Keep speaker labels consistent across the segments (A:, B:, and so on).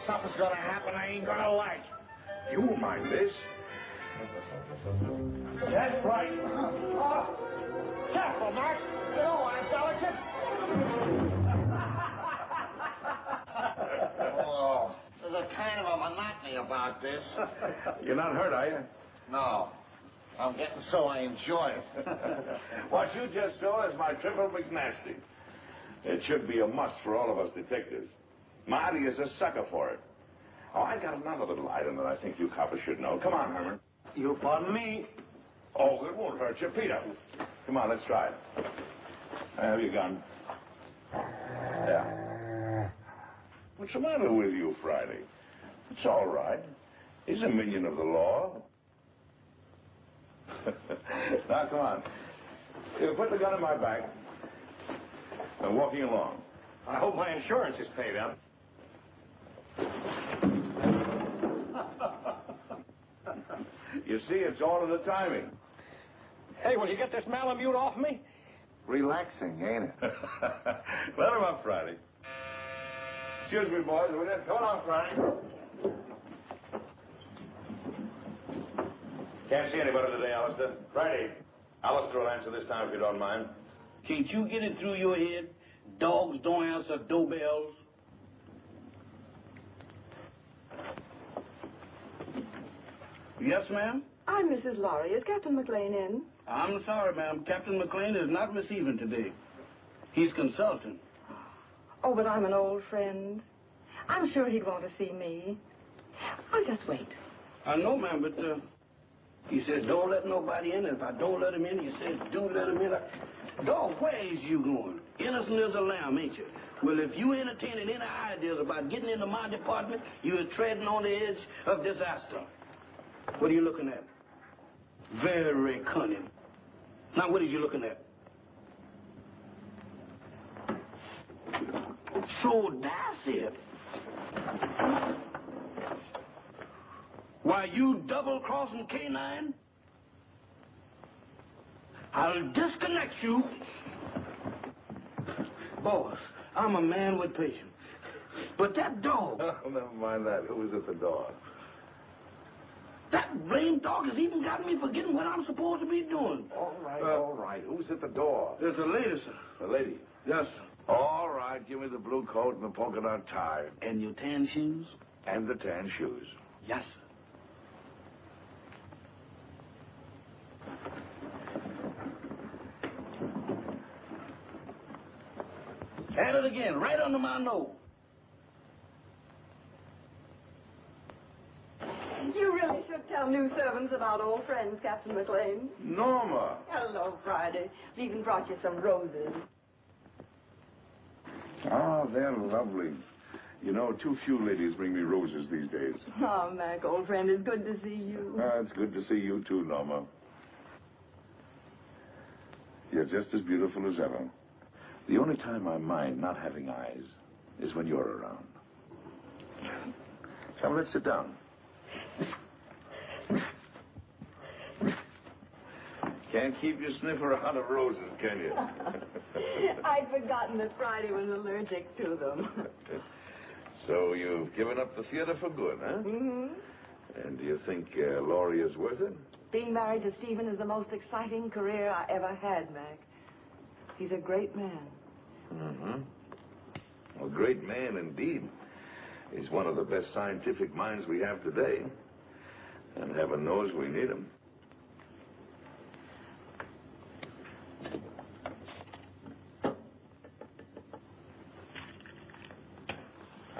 A: something's gonna happen I ain't gonna like.
B: You won't mind this.
A: That's right. Careful, Max. You don't want it delicate. Oh, there's a kind of a monotony about this.
B: You're not hurt, are you?
A: No. I'm getting so I enjoy it.
B: What you just saw is my triple McNasty. It should be a must for all of us detectives. Marty is a sucker for it. Oh, I got another little item that I think you coppers should know. Come on, Herman.
A: You pardon me?
B: Oh, it won't hurt you. Peter. Come on, let's try it. I have your gun. Yeah. What's the matter with you, Friday? It's all right. He's a minion of the law. Now, come on. You put the gun in my back. I'm walking along.
A: I hope my insurance is paid up.
B: You see, it's all in the timing.
A: Hey, will you get this Malamute off me?
C: Relaxing, ain't it?
B: Let him up, Friday. Excuse me, boys. We're going to come on, Friday. Can't see anybody today, Alistair. Friday. Alistair will answer this time if you don't mind.
D: Can't you get it through your head? Dogs don't answer doorbells. Yes, ma'am?
E: I'm Mrs. Lawry. Is Captain Maclain in?
D: I'm sorry, ma'am. Captain Maclain is not receiving today. He's consulting.
E: Oh, but I'm an old friend. I'm sure he'd want to see me. I'll just wait.
D: I know, ma'am, but he says don't let nobody in. If I don't let him in, he says do let him in. Dog, where is you going? Innocent as a lamb, ain't you? Well, if you entertaining any ideas about getting into my department, you're treading on the edge of disaster. What are you looking at? Very cunning. Now, what is you looking at? So that's it. Why, you double-crossing K9? I'll disconnect you. Boss, I'm a man with patience. But that dog...
B: Oh, never mind that. Who was at the door?
D: That blame dog has even got me forgetting what I'm supposed to be doing.
B: All right. Who's at the door?
D: There's a lady, sir.
B: The lady?
D: Yes, sir.
B: All right. Give me the blue coat and the polka dot tie.
D: And your tan shoes?
B: And the tan shoes.
D: Yes, sir. At it again, right under my nose.
E: You really should tell new servants about old friends, Captain Maclain.
B: Norma.
E: Hello, Friday. We even brought you some roses.
B: Oh, they're lovely. You know, too few ladies bring me roses these days.
E: Oh, Mac, old friend, it's good to see you.
B: It's good to see you, too, Norma. You're just as beautiful as ever. The only time I mind not having eyes is when you're around. Come, let's sit down. Can't keep your sniffer out of roses, can you?
E: I'd forgotten that Friday was allergic to them.
B: So you've given up the theater for good, huh?
E: Mm-hmm.
B: And do you think Lawry is worth it?
E: Being married to Stephen is the most exciting career I ever had, Mac. He's a great man.
B: Mm-hmm. A great man, indeed. He's one of the best scientific minds we have today. And heaven knows we need him.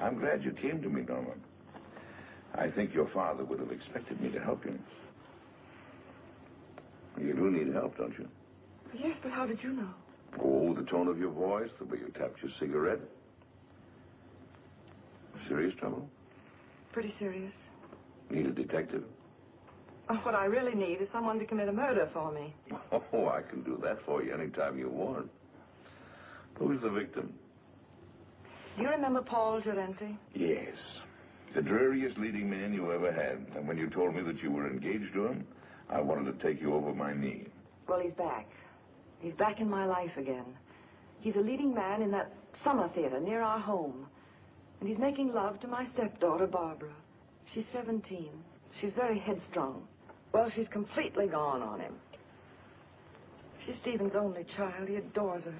B: I'm glad you came to me, Norma. I think your father would have expected me to help you. You do need help, don't you?
E: Yes, but how did you know?
B: Oh, the tone of your voice, the way you tapped your cigarette. Serious trouble?
E: Pretty serious.
B: Need a detective?
E: What I really need is someone to commit a murder for me.
B: Oh, I can do that for you anytime you want. Who's the victim?
E: Do you remember Paul Gerenti?
B: Yes. The dreariest leading man you ever had. And when you told me that you were engaged to him, I wanted to take you over my knee.
E: Well, he's back. He's back in my life again. He's a leading man in that summer theater near our home. And he's making love to my stepdaughter, Barbara. She's 17. She's very headstrong. Well, she's completely gone on him. She's Stephen's only child. He adores her.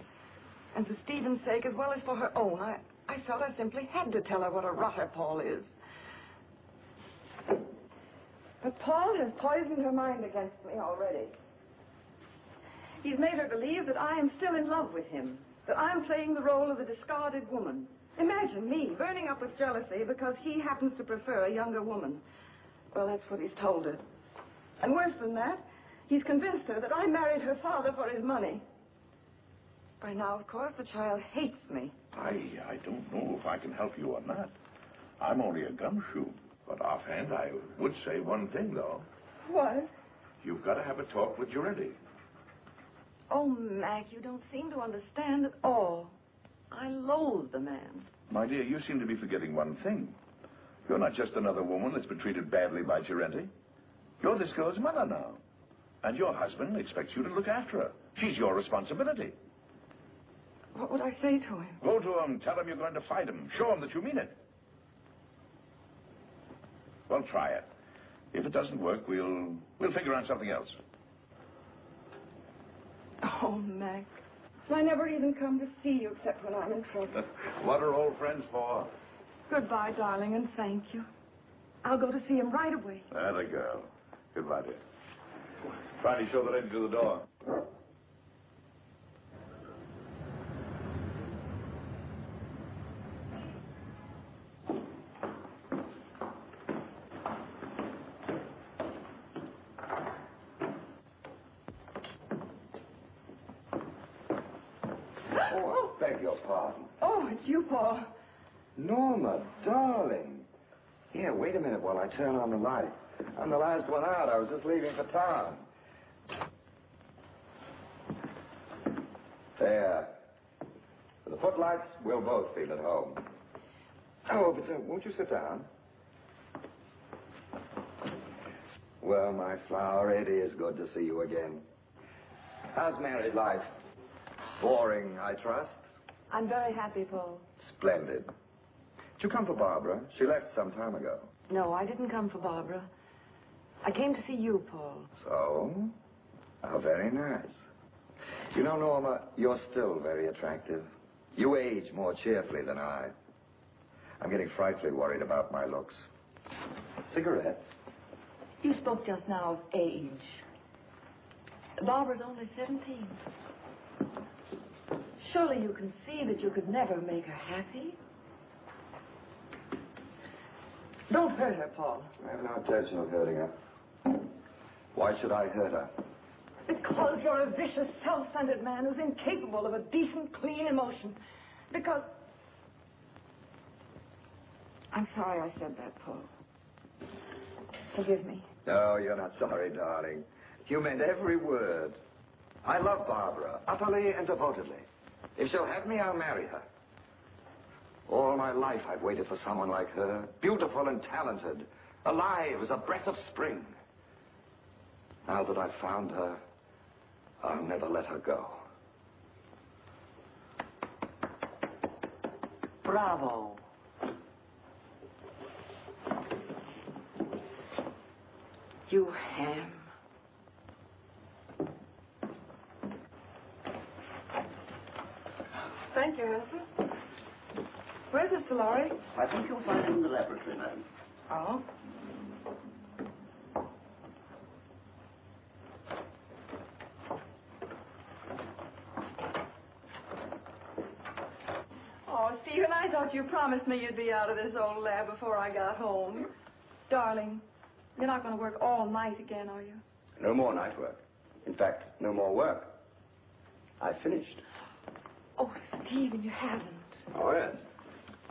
E: And for Stephen's sake, as well as for her own, I felt I simply had to tell her what a rotter Paul is. But Paul has poisoned her mind against me already. He's made her believe that I am still in love with him, that I'm playing the role of a discarded woman. Imagine me burning up with jealousy because he happens to prefer a younger woman. Well, that's what he's told her. And worse than that, he's convinced her that I married her father for his money. By now, of course, the child hates me.
B: I don't know if I can help you or not. I'm only a gumshoe. But offhand, I would say one thing, though.
E: What?
B: You've got to have a talk with Giretti.
E: Oh, Mac, you don't seem to understand at all. I loathe the man.
B: My dear, you seem to be forgetting one thing. You're not just another woman that's been treated badly by Giretti. You're this girl's mother now. And your husband expects you to look after her. She's your responsibility.
E: What would I say to him?
B: Go to him, tell him you're going to fight him. Show him that you mean it. Well, try it. If it doesn't work, we'll figure out something else.
E: Oh, Mac. I never even come to see you except when I'm in trouble.
B: What are old friends for?
E: Goodbye, darling, and thank you. I'll go to see him right away.
B: There the girl. Goodbye, dear. Try to show the lady to the door.
C: Oh, I beg your pardon.
E: Oh, it's you, Paul.
C: Norma, darling. Here, wait a minute while I turn on the light. I'm the last one out. I was just leaving for town. There. For the footlights, we'll both feel at home. Oh, but won't you sit down? Well, my flower, it is good to see you again. How's married life? Boring, I trust?
E: I'm very happy, Paul.
C: Splendid. Did you come for Barbara? She left some time ago.
E: No, I didn't come for Barbara. I came to see you, Paul.
C: So? How very nice. You know, Norma, you're still very attractive. You age more cheerfully than I. I'm getting frightfully worried about my looks. Cigarette?
E: You spoke just now of age. Barbara's only 17. Surely you can see that you could never make her happy. Don't hurt her, Paul.
C: I have no intention of hurting her. Why should I hurt her?
E: Because you're a vicious, self-centered man who's incapable of a decent, clean emotion. Because... I'm sorry I said that, Paul. Forgive me.
C: No, you're not sorry, darling. You meant every word. I love Barbara, utterly and devotedly. If she'll have me, I'll marry her. All my life I've waited for someone like her, beautiful and talented, alive as a breath of spring. Now that I've found her, I'll never let her go.
A: Bravo.
E: You ham. Thank you, Hanson. Where's Mr. Lawry?
D: I think you'll find him in the laboratory, madam.
E: Oh? Oh, Stephen, I thought you promised me you'd be out of this old lab before I got home. Darling, you're not going to work all night again, are you?
F: No more night work. In fact, no more work. I finished.
E: Oh, Stephen, you haven't.
F: Oh, yes.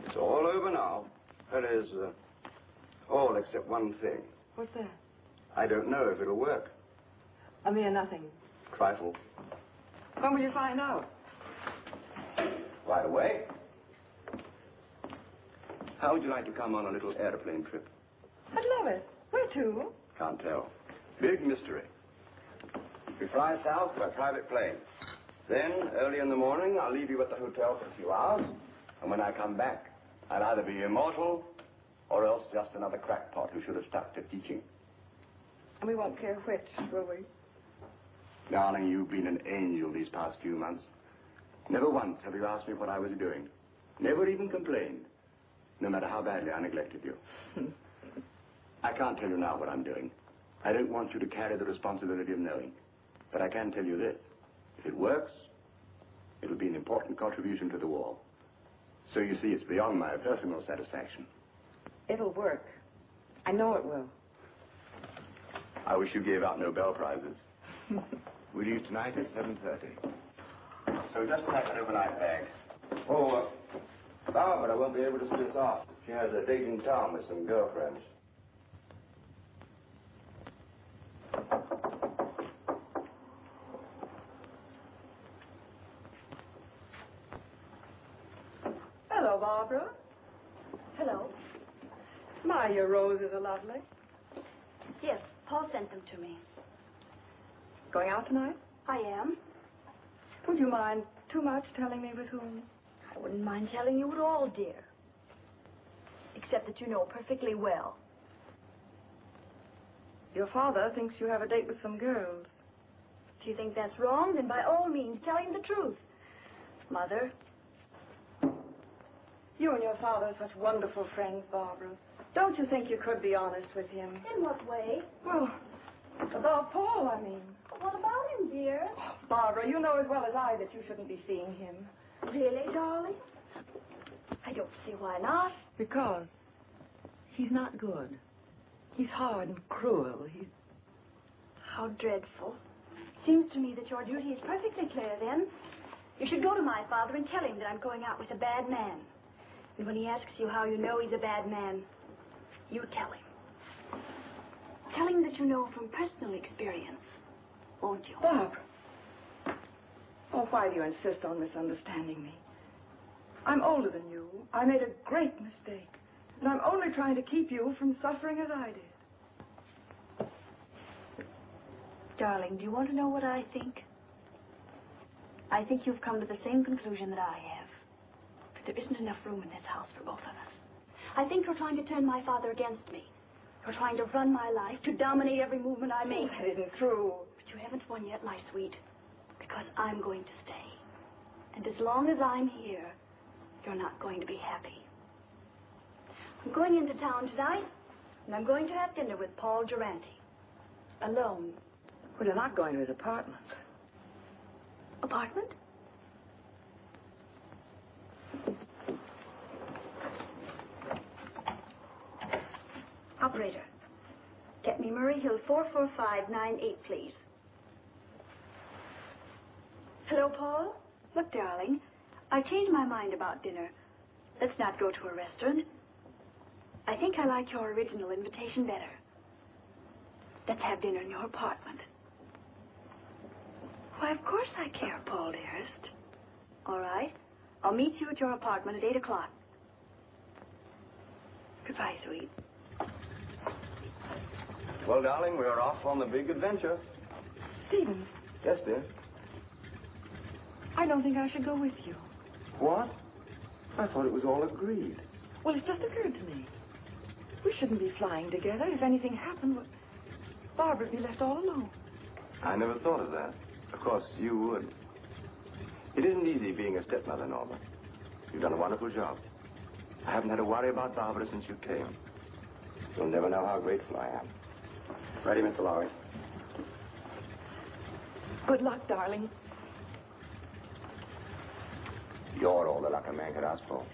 F: It's all over now. That is, all except one thing.
E: What's that?
F: I don't know if it'll work.
E: A mere nothing.
F: Trifle.
E: When will you find out?
F: Right away. How would you like to come on a little airplane trip?
E: I'd love it. Where to?
F: Can't tell. Big mystery. We fly south by private plane. Then, early in the morning, I'll leave you at the hotel for a few hours. And when I come back, I'll either be immortal or else just another crackpot who should have stuck to teaching.
E: And we won't care which, will we?
F: Darling, you've been an angel these past few months. Never once have you asked me what I was doing. Never even complained, no matter how badly I neglected you. I can't tell you now what I'm doing. I don't want you to carry the responsibility of knowing. But I can tell you this. If it works, it'll be an important contribution to the war. So you see, it's beyond my personal satisfaction.
E: It'll work. I know it will.
F: I wish you gave out Nobel Prizes. We'll leave tonight at 7:30. So just pack an overnight bag. Oh, Barbara won't be able to see us off. She has a date in town with some girlfriends.
E: Hello, Barbara.
G: Hello.
E: My, your roses are lovely.
G: Yes, Paul sent them to me.
E: Going out tonight?
G: I am.
E: Would you mind too much telling me with whom?
G: I wouldn't mind telling you at all, dear. Except that you know perfectly well.
E: Your father thinks you have a date with some girls.
G: If you think that's wrong, then by all means, tell him the truth. Mother.
E: You and your father are such wonderful friends, Barbara. Don't you think you could be honest with him?
G: In what way?
E: Well, about Paul, I mean.
G: What about him, dear?
E: Oh, Barbara, you know as well as I that you shouldn't be seeing him.
G: Really, darling? I don't see why not.
E: Because he's not good. He's hard and cruel. He's...
G: How dreadful. Seems to me that your duty is perfectly clear, then. You should go to my father and tell him that I'm going out with a bad man. And when he asks you how you know he's a bad man, you tell him. Tell him that you know from personal experience, won't you?
E: Barbara. Oh, why do you insist on misunderstanding me? I'm older than you. I made a great mistake. And I'm only trying to keep you from suffering as I did.
G: Darling, do you want to know what I think? I think you've come to the same conclusion that I have. That there isn't enough room in this house for both of us. I think you're trying to turn my father against me. You're trying to run my life, to dominate every movement I make.
E: That isn't true.
G: But you haven't won yet, my sweet. Because I'm going to stay. And as long as I'm here, you're not going to be happy. I'm going into town tonight, and I'm going to have dinner with Paul Durante. Alone.
E: Well, you're not going to his apartment.
G: Apartment? Operator, get me Murray Hill 44598, please. Hello, Paul? Look, darling, I changed my mind about dinner. Let's not go to a restaurant. I think I like your original invitation better. Let's have dinner in your apartment. Why, of course I care, Paul, dearest. All right. I'll meet you at your apartment at 8 o'clock. Goodbye, sweet.
F: Well, darling, we're off on the big adventure.
E: Stephen,
F: Yes, dear.
E: I don't think I should go with you.
F: What? I thought it was all agreed.
E: Well, it just occurred to me. We shouldn't be flying together. If anything happened, Barbara would be left all alone.
F: I never thought of that. Of course, you would. It isn't easy being a stepmother, Norma. You've done a wonderful job. I haven't had to worry about Barbara since you came. You'll never know how grateful I am. Ready, Mr. Lawry?
E: Good luck, darling.
F: You're all the luck a man could ask for.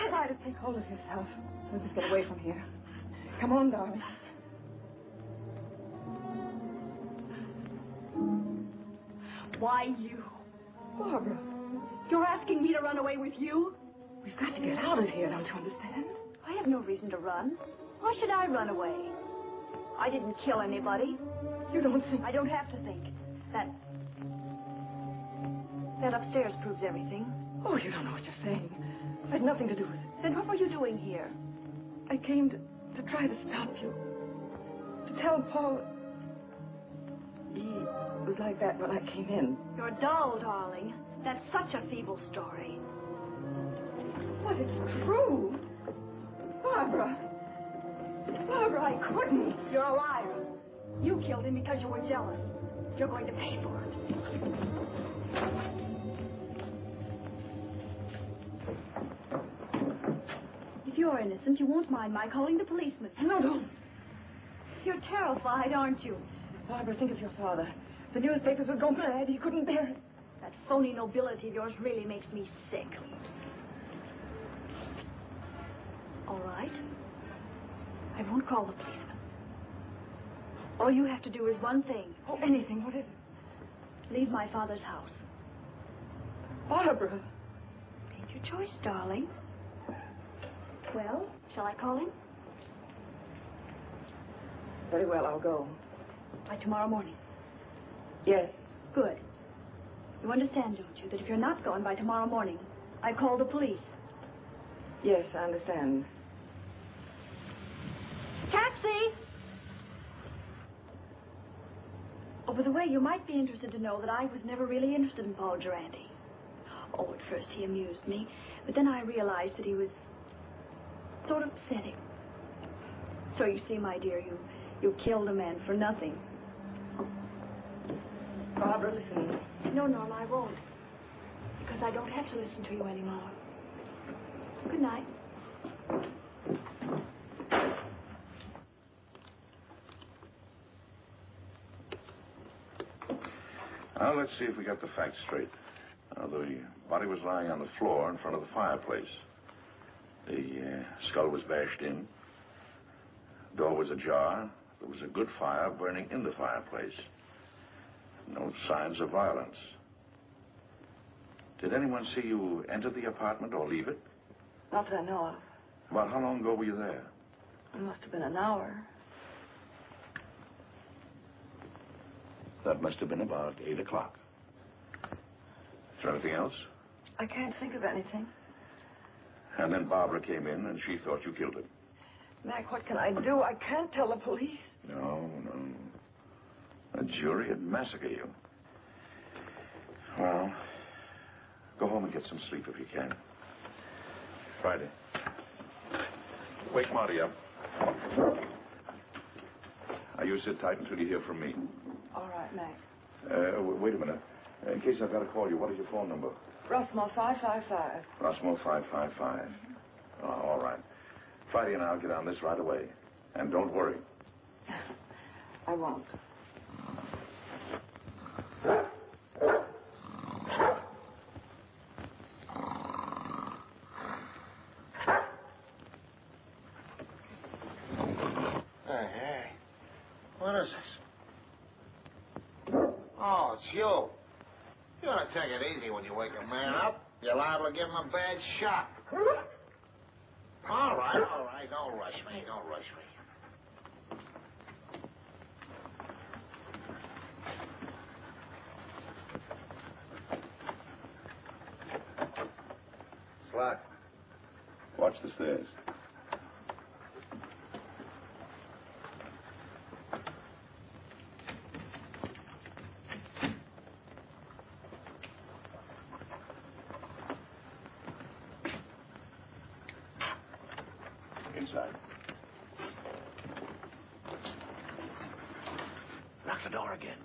E: Try to take hold of yourself. We'll just get away from here. Come on, darling.
G: Why you?
E: Barbara,
G: You're asking me to run away with you?
E: we've got to get out of here, don't you understand?
G: I have no reason to run. Why should I run away? I didn't kill anybody.
E: You don't think...
G: I don't have to think. That upstairs proves everything.
E: Oh, you don't know what you're saying. I had nothing to do with it.
G: Then what were you doing here?
E: I came to try to stop you. To tell Paul... He was like that when I came in.
G: You're dull, darling. That's such a feeble story.
E: But it's true. Barbara. Barbara, I couldn't.
G: You're a liar. You killed him because you were jealous. You're going to pay for it. If you're innocent, you won't mind my calling the policeman.
E: No, don't.
G: You're terrified, aren't you?
E: Barbara, think of your father. The newspapers would go mad. He couldn't bear it.
G: That phony nobility of yours really makes me sick. All right. I won't call the policeman. All you have to do is one thing.
E: Oh, anything. What is it?
G: Leave my father's house.
E: Barbara.
G: Take your choice, darling. Well, shall I call him?
E: Very well, I'll go.
G: By tomorrow morning.
E: Yes.
G: Good. You understand, don't you, that if you're not going by tomorrow morning, I call the police.
E: Yes, I understand.
G: Taxi! Oh, by the way, you might be interested to know that I was never really interested in Paul Durante. Oh, at first he amused me, but then I realized that he was sort of pathetic. So you see, my dear, you killed a man for nothing.
E: Barbara, listen.
G: No, Norma, I won't. Because I don't have to listen to you anymore. Good night.
B: Now, let's see if we got the facts straight. The body was lying on the floor in front of the fireplace. The skull was bashed in. Door was ajar. There was a good fire burning in the fireplace. No signs of violence. Did anyone see you enter the apartment or leave it?
E: Not that I know of.
B: About how long ago were you there?
E: It must have been an hour.
B: That must have been about 8 o'clock. Is there anything else?
E: I can't think of anything.
B: And then Barbara came in and she thought you killed him.
E: Mac, what can I do? I can't tell the police.
B: No. A jury would massacre you. Well, go home and get some sleep if you can. Friday. Wake Marty up. Now, you sit tight until you hear from me.
E: All right, Mac.
B: Wait a minute. In case I've got to call you, what is your phone number?
E: Rossmore 555.
B: Rossmore 555. Oh, all right. Friday and I'll get on this right away. And don't worry.
E: I won't.
A: Hey. What is this? Oh, it's you. You ought to take it easy when you wake a man up. You're liable to give him a bad shock. All right. Don't rush me.
B: Slack. Watch the stairs. Inside.
A: Lock the door again.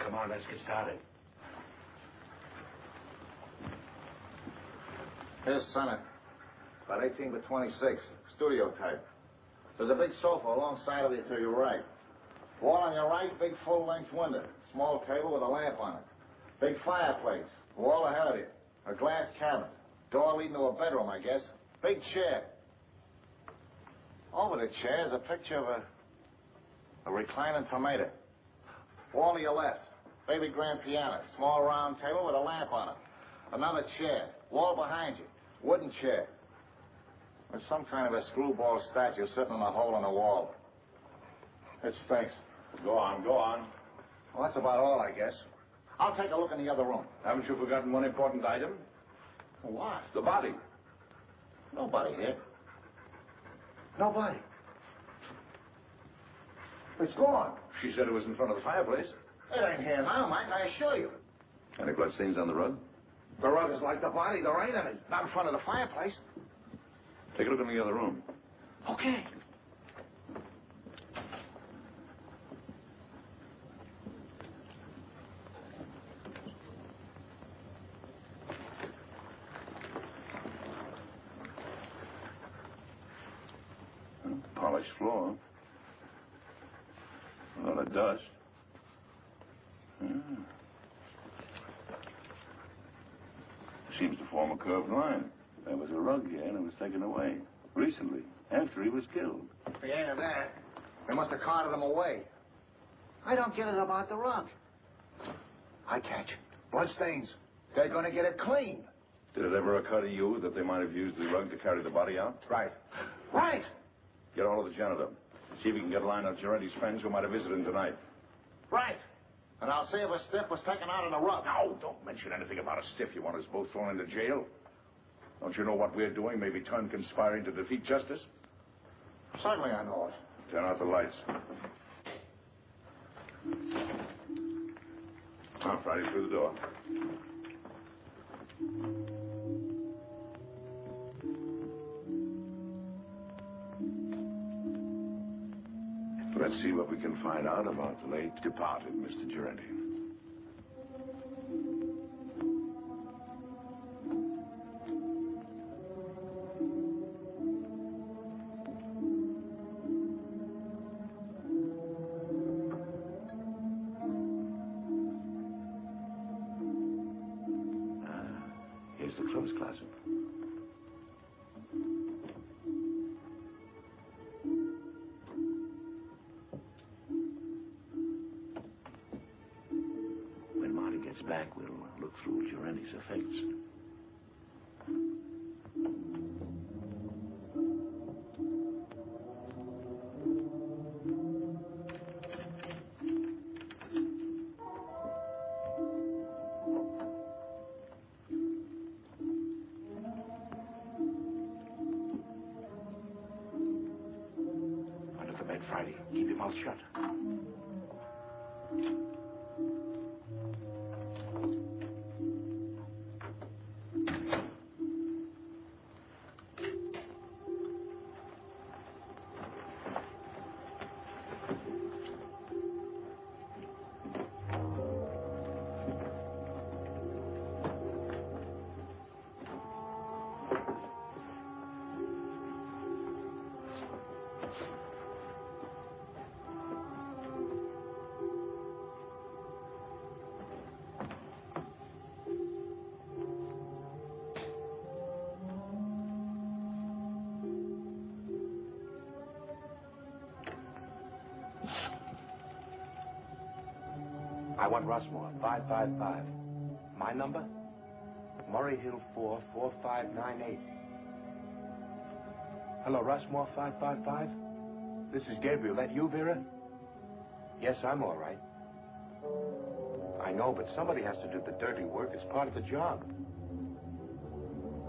D: Come on, let's get started.
A: Here's Senate. About 18 by 26. Studio type. There's a big sofa alongside of you to your right. Wall on your right, big full-length window. Small table with a lamp on it. Big fireplace. Wall ahead of you. A glass cabinet. Door leading to a bedroom, I guess. Big chair. Over the chair is a picture of a reclining tomato. Wall to your left. Baby grand piano. Small round table with a lamp on it. Another chair. Wall behind you. Wooden chair. There's some kind of a screwball statue sitting in a hole in the wall. It stinks.
B: Go on, go on.
A: Well, that's about all, I guess. I'll take a look in the other room.
B: Haven't you forgotten one important item?
A: What?
B: The body.
A: Nobody here. Nobody. It's gone.
B: She said it was in front of the fireplace.
A: It ain't here now, Mike, I assure you.
B: Any bloodstains on the rug?
A: The rug is like the body. There ain't any. Not in front of the fireplace.
B: Take a look in the other room.
A: Okay.
B: Polished floor. A lot of dust. Seems to form a curved line. There was a rug here and it was taken away. Recently, after he was killed.
A: Yeah, that. They must have carted him away. I don't get it about the rug. I catch. Bloodstains. They're gonna get it clean.
B: Did it ever occur to you that they might have used the rug to carry the body out?
A: Right. Right!
B: Get all of the janitor. See if we can get a line of Giretti's friends who might have visited him tonight.
A: Right. And I'll see if a stiff was taken out of the rug.
B: No, don't mention anything about a stiff. You want us both thrown into jail? Don't you know what we're doing may be turned conspiring to defeat justice?
A: Certainly I know it.
B: Turn out the lights. Now, Friday through the door. Let's see what we can find out about the late departed Mr. Giretti. Here's the clothes closet. Back, we'll look through Giretti's effects. Under the bed, Friday. Keep your mouth shut.
H: I want Rushmore, 555. My number? Murray Hill 4, 4598. Hello, Rushmore, 555? This is Gabriel. That you, Vera? Yes, I'm all right. I know, but somebody has to do the dirty work. It's part of the job.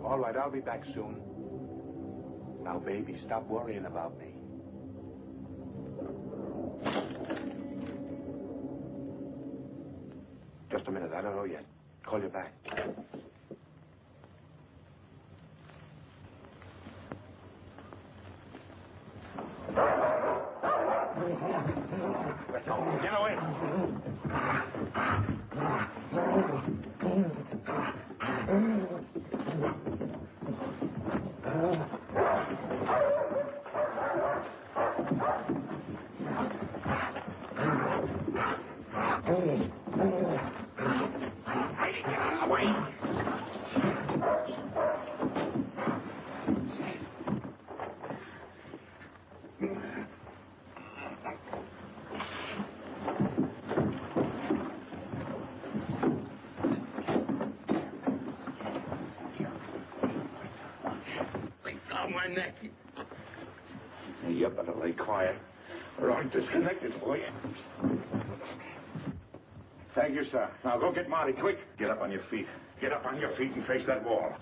H: All right, I'll be back soon. Now, baby, stop worrying about me. Just a minute. I don't know yet. Call you back. Get away.
B: My neck. You better lay quiet, or I'll disconnect it for you. Thank you, sir. Now go get Marty, quick. Get up on your feet. Get up on your feet and face that wall.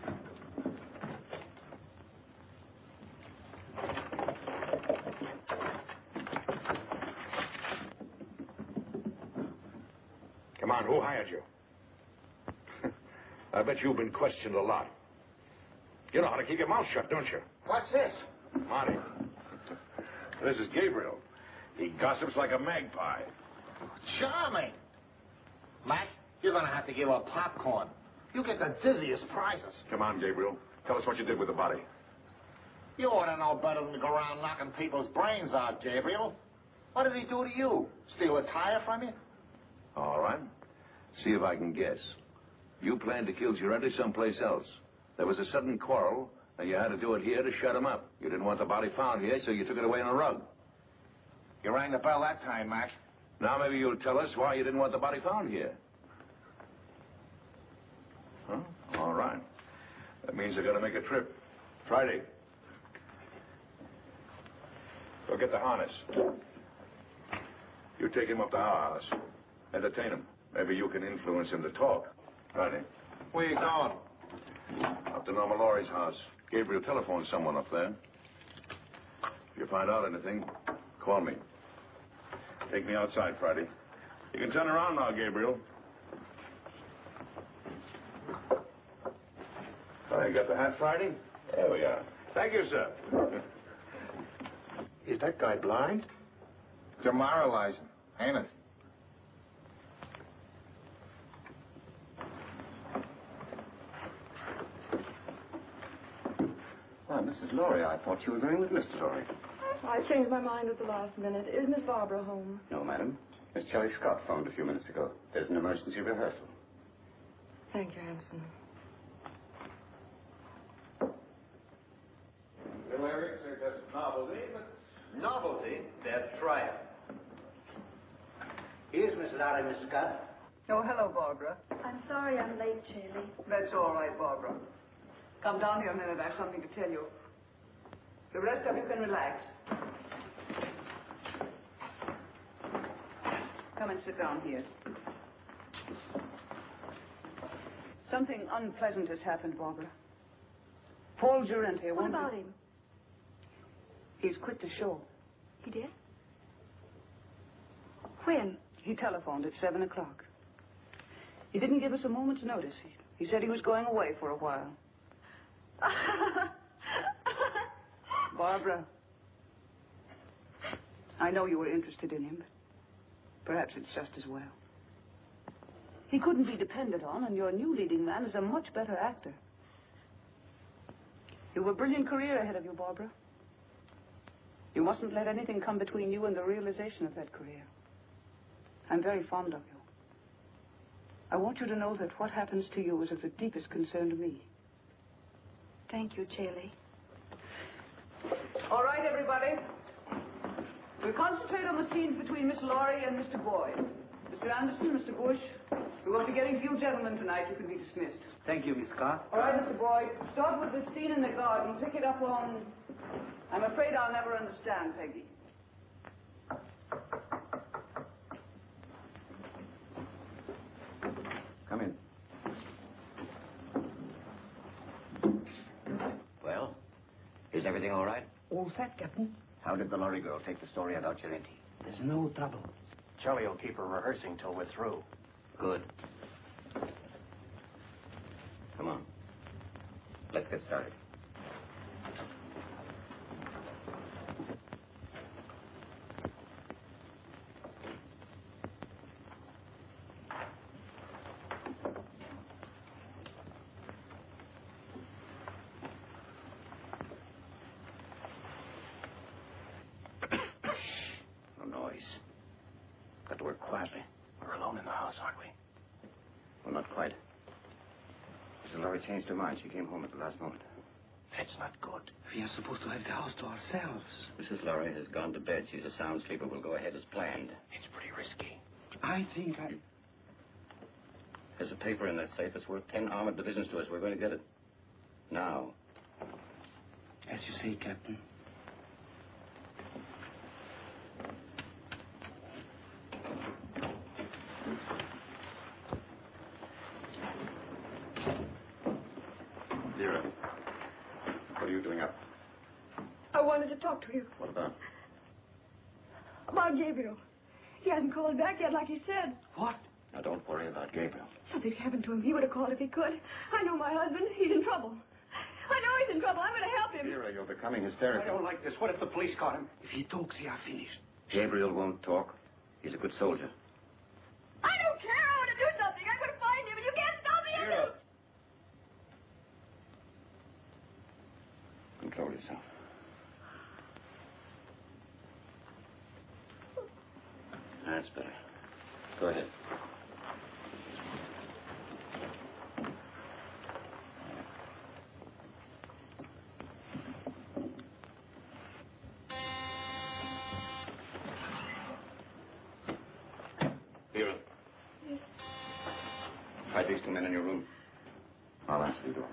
B: Come on, who hired you? I bet you've been questioned a lot. You know how to keep your mouth shut, don't you?
A: What's this?
B: Marty, this is Gabriel. He gossips like a magpie.
A: Charming. Mac, you're going to have to give up popcorn. You get the dizziest prizes.
B: Come on, Gabriel. Tell us what you did with the body.
A: You ought to know better than to go around knocking people's brains out, Gabriel. What did he do to you? Steal a tire from you?
I: All right. See if I can guess. You planned to kill Girardi someplace else. There was a sudden quarrel, and you had to do it here to shut him up. You didn't want the body found here, so you took it away on a rug.
A: You rang the bell that time, Mac.
I: Now maybe you'll tell us why you didn't want the body found here. Huh? All right.
B: That means they're going to make a trip. Friday. Go get the harness. You take him up to our house. Entertain him. Maybe you can influence him to talk. Friday.
A: Where you going?
I: Up to Norma Lawry's house. Gabriel telephoned someone up there. If you find out anything, call me.
B: Take me outside, Friday. You can turn around now, Gabriel. I got the hat, Friday? There we are. Thank you, sir.
H: Is that guy blind?
A: Demoralizing, ain't it?
F: Why, Mrs. Lawry, I thought you were going with Mr. Lawry.
E: I changed my mind at the last minute. Is Miss Barbara home?
F: No, madam. Miss Shelley Scott phoned a few minutes ago. There's an emergency rehearsal.
E: Thank you, Hanson.
A: The lyrics are just novelty, but...
J: Novelty? They're triumph. Here's Miss Lawry, Miss Scott.
E: Oh, hello, Barbara.
G: I'm sorry I'm late, Shirley.
E: That's all right, Barbara. Come down here a minute. I have something to tell you. The rest of you can relax. Come and sit down here. Something unpleasant has happened, Barbara. Paul Girardi.
G: What about him?
E: He's quit the show.
G: He did? When?
E: He telephoned at 7 o'clock. He didn't give us a moment's notice. He said he was going away for a while. Barbara, I know you were interested in him, but perhaps it's just as well. He couldn't be depended on, and your new leading man is a much better actor. You have a brilliant career ahead of you, Barbara. You mustn't let anything come between you and the realization of that career. I'm very fond of you. I want you to know that what happens to you is of the deepest concern to me.
G: Thank you, Shirley.
E: All right, everybody. We'll concentrate on the scenes between Miss Lawry and Mr. Boyd. Mr. Anderson, Mr. Bush, we won't be getting few gentlemen tonight. You can be dismissed.
J: Thank you, Miss Scott.
E: All right, Mr. Boyd. Start with the scene in the garden. Pick it up on... I'm afraid I'll never understand, Peggy.
F: Come in.
J: Well, is everything all right?
D: All set, Captain.
J: How did the Lawry girl take the story about Girardi?
D: There's no trouble.
J: Charlie will keep her rehearsing till we're through. Good. Come on. Let's get started. work quietly. We're alone in the house, aren't we?
F: Well, not quite. Mrs. Lawry changed her mind. She came home at the last moment.
J: That's not good.
D: We are supposed to have the house to ourselves.
F: Mrs. Lawry has gone to bed. She's a sound sleeper. We'll go ahead as planned.
J: It's pretty risky.
D: I think
F: There's a paper in that safe. It's worth 10 armored divisions to us. We're going to get it. Now.
D: As you say, Captain.
F: Vera, what are you doing up?
E: I wanted to talk to you
F: What about?
E: about Gabriel. He hasn't called back yet like he said.
D: What?
F: Now, don't worry about Gabriel.
E: Something's happened to him. He would have called if he could. I know my husband. He's in trouble. I know he's in trouble. I'm going to help him.
F: Vera, you're becoming hysterical.
J: I don't like this. What if the police caught him?
D: If he talks, we are finished.
F: Gabriel won't talk. He's a good soldier.
E: I don't care. I want to do something. I'm going to find him, and you can't stop me.
F: Vera! Control yourself. That's better. Go ahead. Vera.
E: Yes.
F: Hide these two men in your room. I'll answer the door.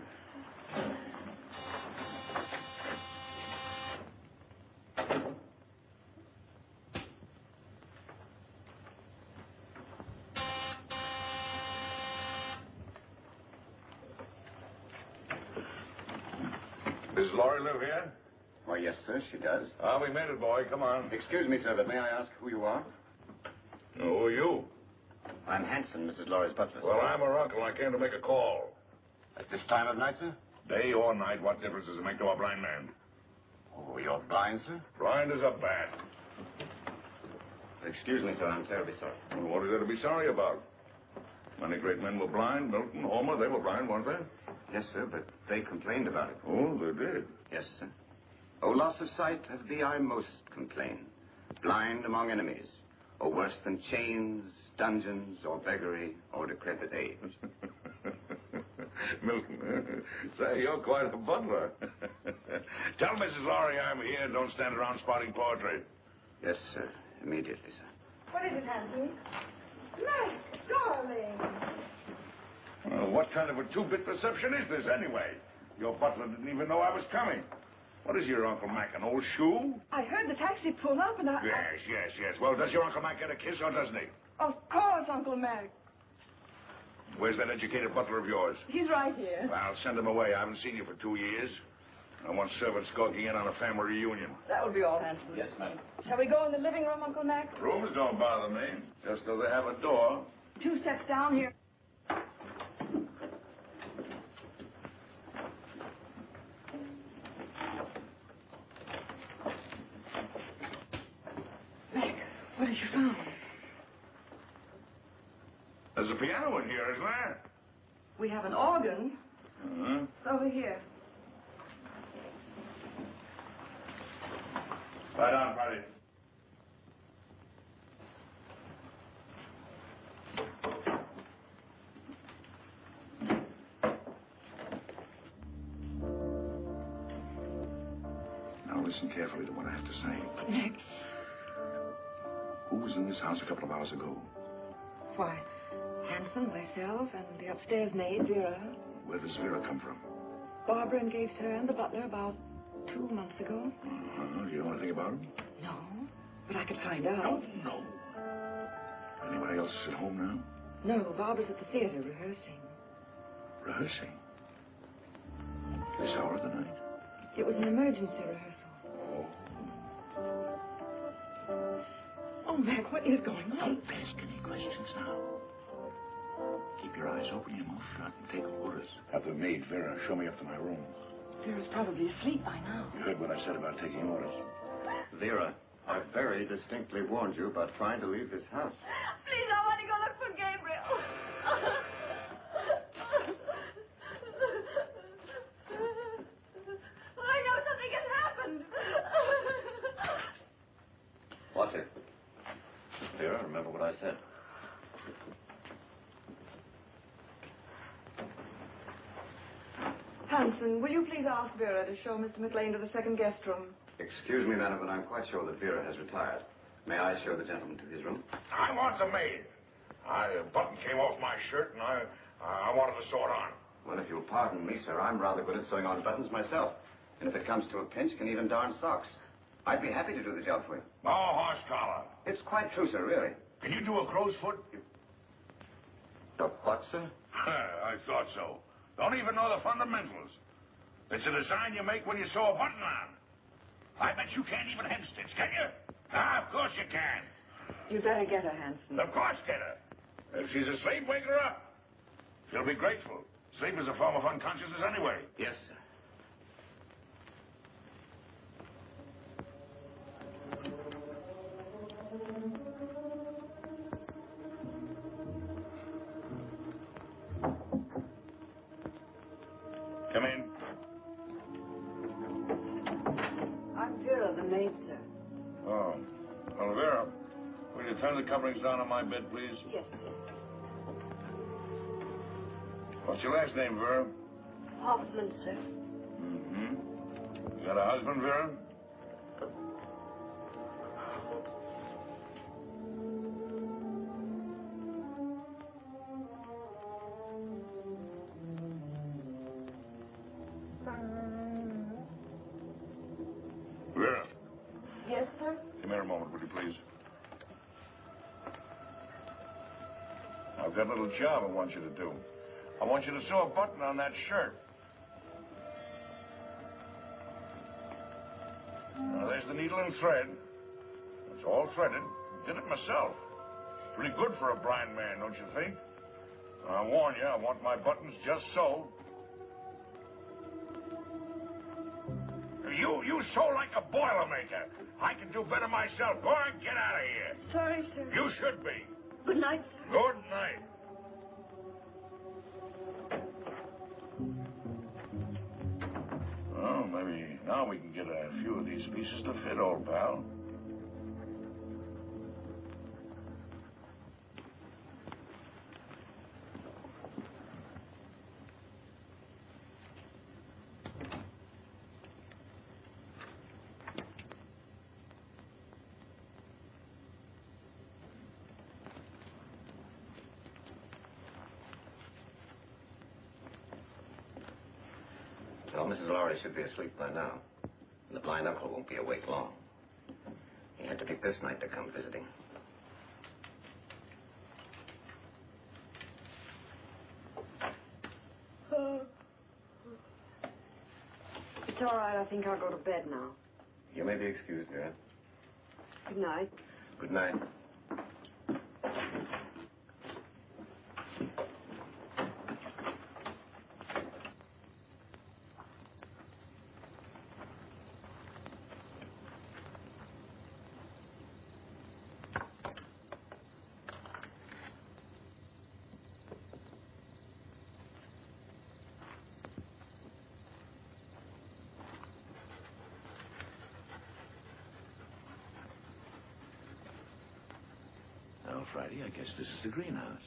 B: Mrs. Lawry live here?
F: Why, yes, sir, she does.
B: Ah, we made it, boy. Come on.
F: Excuse me, sir, but may I ask who you are?
B: Who are you?
F: I'm Hanson, Mrs. Lawry's butler.
B: Well, I'm her uncle. I came to make a call.
H: At this time of night, sir?
B: Day or night, what difference does it make to a blind man?
H: Oh, you're blind, sir?
B: Blind as a bat.
F: Excuse me, sir, I'm terribly sorry.
B: Well, what is there to be sorry about? Many great men were blind. Milton, Homer, they were blind, weren't they?
F: Yes, sir, but they complained about it.
B: Oh, they did.
F: Yes, sir. Oh, loss of sight, of thee I most complain. Blind among enemies, or worse than chains, dungeons, or beggary, or decrepit age.
B: Milton, say, you're quite a butler. Tell Mrs. Lawry I'm here. Don't stand around spouting poetry.
F: Yes, sir. Immediately, sir.
E: What is it, Hanson? Mac, darling.
B: Well, what kind of a two-bit deception is this, anyway? Your butler didn't even know I was coming. What is your Uncle Mac, an old shoe?
E: I heard the taxi pull up, and I...
B: Yes. Well, does your Uncle Mac get a kiss, or doesn't he?
E: Of course, Uncle Mac.
B: Where's that educated butler of yours?
E: He's right here.
B: Well, send him away. I haven't seen you for 2 years. I want servants skulking in on a family reunion.
E: That will be all, Hanson.
F: Yes, ma'am.
E: Shall we go in the living room, Uncle Mac?
B: Rooms don't bother me, just so they have a door.
E: 2 steps down here. Mac, what have you found?
B: There's a piano in here, isn't there?
E: We have an organ.
B: Uh-huh.
E: It's over here.
B: Lie down, buddy. Now listen carefully to what I have to say.
E: Mac,
B: Who was in this house a couple of hours ago?
E: why, Hanson, myself, and the upstairs maid, Vera.
B: Where does Vera come from?
E: Barbara engaged her and the butler about 2 months ago.
B: Uh-huh. Do you know anything about him?
E: No, but I could find out.
B: No. Anybody else at home now?
E: No, Barbara's at the theater rehearsing.
B: Rehearsing? This hour of the night?
E: It was an emergency rehearsal.
B: Oh.
E: Oh, Mac, what is going on?
B: Don't ask any questions now. Keep your eyes open, your mouth shut, and take orders. Have the maid, Vera, show me up to my room.
E: Vera's probably asleep by now.
B: You heard what I said about taking orders.
F: Vera, I very distinctly warned you about trying to leave this house.
E: Please, I want to go look for Gabriel. I know something has happened.
F: What? Vera,
I: remember what I said.
E: Hanson, will you please ask Vera to show Mr. Maclain to the second guest room?
F: Excuse me, madam, but I'm quite sure that Vera has retired. May I show the gentleman to his room?
B: I want the maid. A button came off my shirt, and I wanted to sew it on.
F: Well, if you'll pardon me, sir, I'm rather good at sewing on buttons myself. And if it comes to a pinch, can even darn socks. I'd be happy to do the job for you.
B: No horse collar.
F: It's quite true, sir, really.
B: Can you do a crow's foot?
F: The what, sir?
B: I thought so. Don't even know the fundamentals. It's a design you make when you sew a button on. I bet you can't even hem stitch, can you? Ah, of course you can.
E: You'd better get her, Hanson.
B: Of course get her. If she's asleep, wake her up. She'll be grateful. Sleep is a form of unconsciousness anyway.
F: Yes, sir.
B: Come in.
E: I'm Vera, the maid, sir.
B: Oh. Well, Vera, will you turn the coverings down on my bed, please?
E: Yes, sir.
B: What's your last name, Vera?
E: Hoffman, sir.
B: Mm-hmm. You got a husband, Vera? Vera,
E: Yes, sir?
B: come here a moment, would you please? I've got a little job I want you to do. I want you to sew a button on that shirt. Now, there's the needle and thread. It's all threaded. Did it myself. Pretty good for a blind man, don't you think? I warn you, I want my buttons just so. You sew like a Boilermaker. I can do better myself. Go on, get out of here.
E: Sorry, sir.
B: You should be.
E: Good night, sir.
B: Good night. Well, maybe now we can get a few of these pieces to fit, old pal.
C: Well, Mrs. Lawry should be asleep by now. And the blind uncle won't be awake long. He had to pick this night to come visiting.
E: It's all right. I think I'll go to bed now.
F: You may be excused, Vera.
E: Good night.
F: Good night.
I: Well, Friday, I guess this is the greenhouse.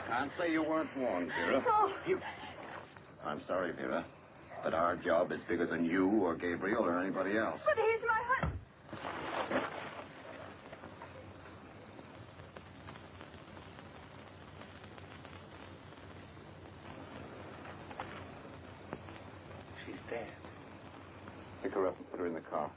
C: Can't say you weren't warned, Vera.
E: Oh.
C: I'm sorry, Vera, but our job is bigger than you or Gabriel or anybody else.
E: But he's my husband.
F: She's dead. Pick her up and put her in the car.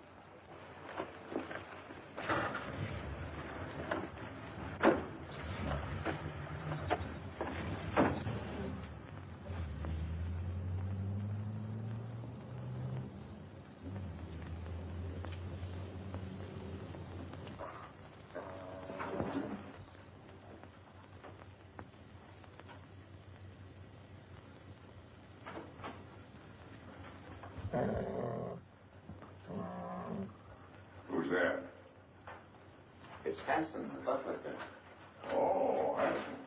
B: Who's there?
C: It's Hanson, the butler, sir.
B: Oh, Hanson.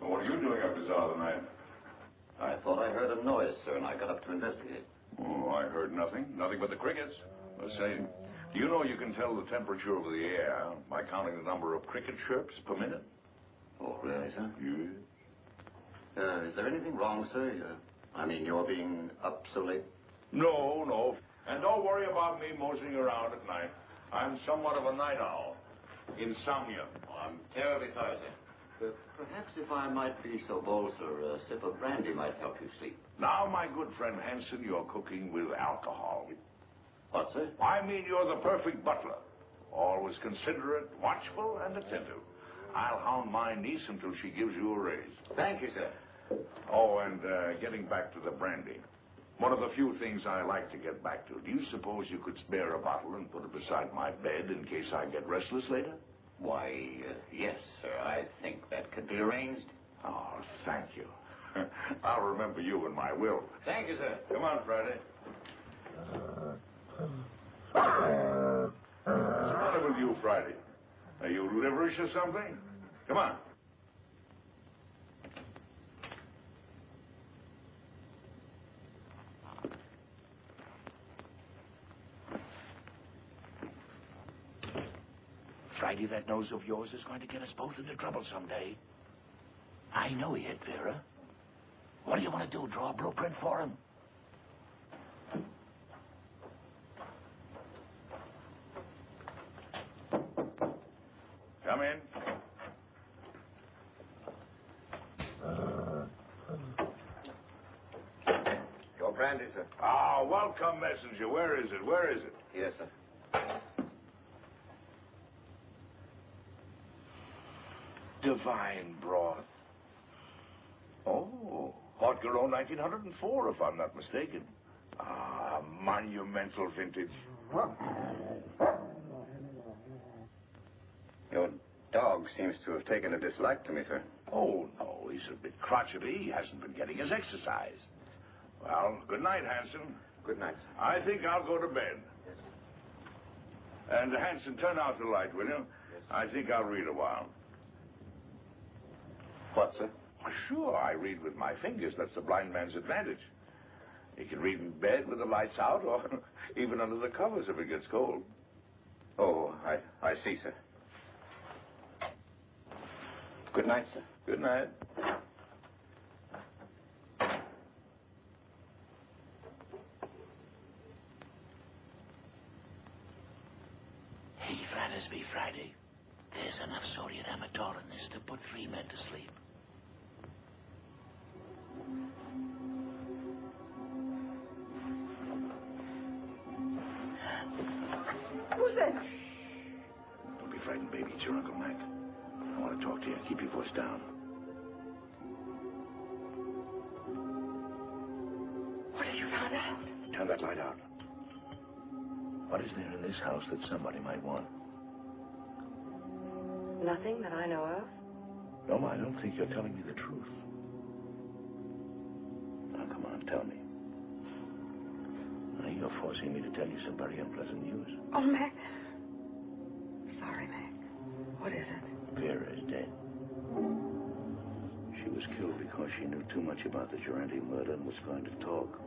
B: Well, what are you doing up this hour of the night?
C: I thought I heard a noise, sir, and I got up to investigate.
B: Oh, I heard nothing. Nothing but the crickets. I say, do you know you can tell the temperature of the air by counting the number of cricket chirps per minute?
C: Oh, really, sir?
B: Yes.
C: Is there anything wrong, sir? I mean, you're being up so late?
B: No, no. And don't worry about me moseying around at night. I'm somewhat of a night owl. Insomnia.
C: Oh, I'm terribly sorry, sir. Perhaps if I might be so bold, sir, a sip of brandy might help you sleep.
B: Now, my good friend Hanson, you're cooking with alcohol.
C: What, sir?
B: I mean, you're the perfect butler. Always considerate, watchful, and attentive. I'll hound my niece until she gives you a raise.
C: Thank you, sir.
B: Oh, and getting back to the brandy. One of the few things I like to get back to. Do you suppose you could spare a bottle and put it beside my bed in case I get restless later?
C: Why, yes, sir. I think that could be arranged.
B: Oh, thank you. I'll remember you in my will.
C: Thank you, sir.
B: Come on, Friday. What's the matter with you, Friday? Are you liverish or something? Come on.
D: Friday, that nose of yours is going to get us both into trouble someday. I know he hit Vera. What do you want to do, draw a blueprint for him?
B: Come in.
C: Your brandy, sir.
B: Ah, welcome, messenger. Where is it? Where is it?
C: Yes, sir.
B: Divine broth. Oh, Haute Garonne 1904, if I'm not mistaken. Ah, monumental vintage.
F: Your dog seems to have taken a dislike to me, sir.
B: Oh, no, he's a bit crotchety. He hasn't been getting his exercise. Well, good night, Hanson.
F: Good night, sir.
B: I think I'll go to bed.
F: Yes.
B: And, Hanson, turn out the light, will you?
F: Yes.
B: I think I'll read a while.
F: What, sir?
B: Sure, I read with my fingers. That's the blind man's advantage. He can read in bed with the lights out or even under the covers if it gets cold.
F: Oh, I see, sir. Good night, sir.
B: Good night.
D: Hey, Fratersby, Friday. There's enough sodium amateur in this to put 3 men to sleep.
E: Who's that?
D: Don't be frightened, baby. It's your Uncle Mac. I want to talk to you. Keep your voice down.
E: What have you found out?
D: Turn that light out. What is there in this house that somebody might want?
E: Nothing that I know of.
D: No, I don't think you're telling me the truth. Now, come on, tell me. Now, you're forcing me to tell you some very unpleasant news.
E: Oh, Mac. Sorry, Mac. What is it?
D: Vera is dead. She was killed because she knew too much about the Durante murder and was going to talk.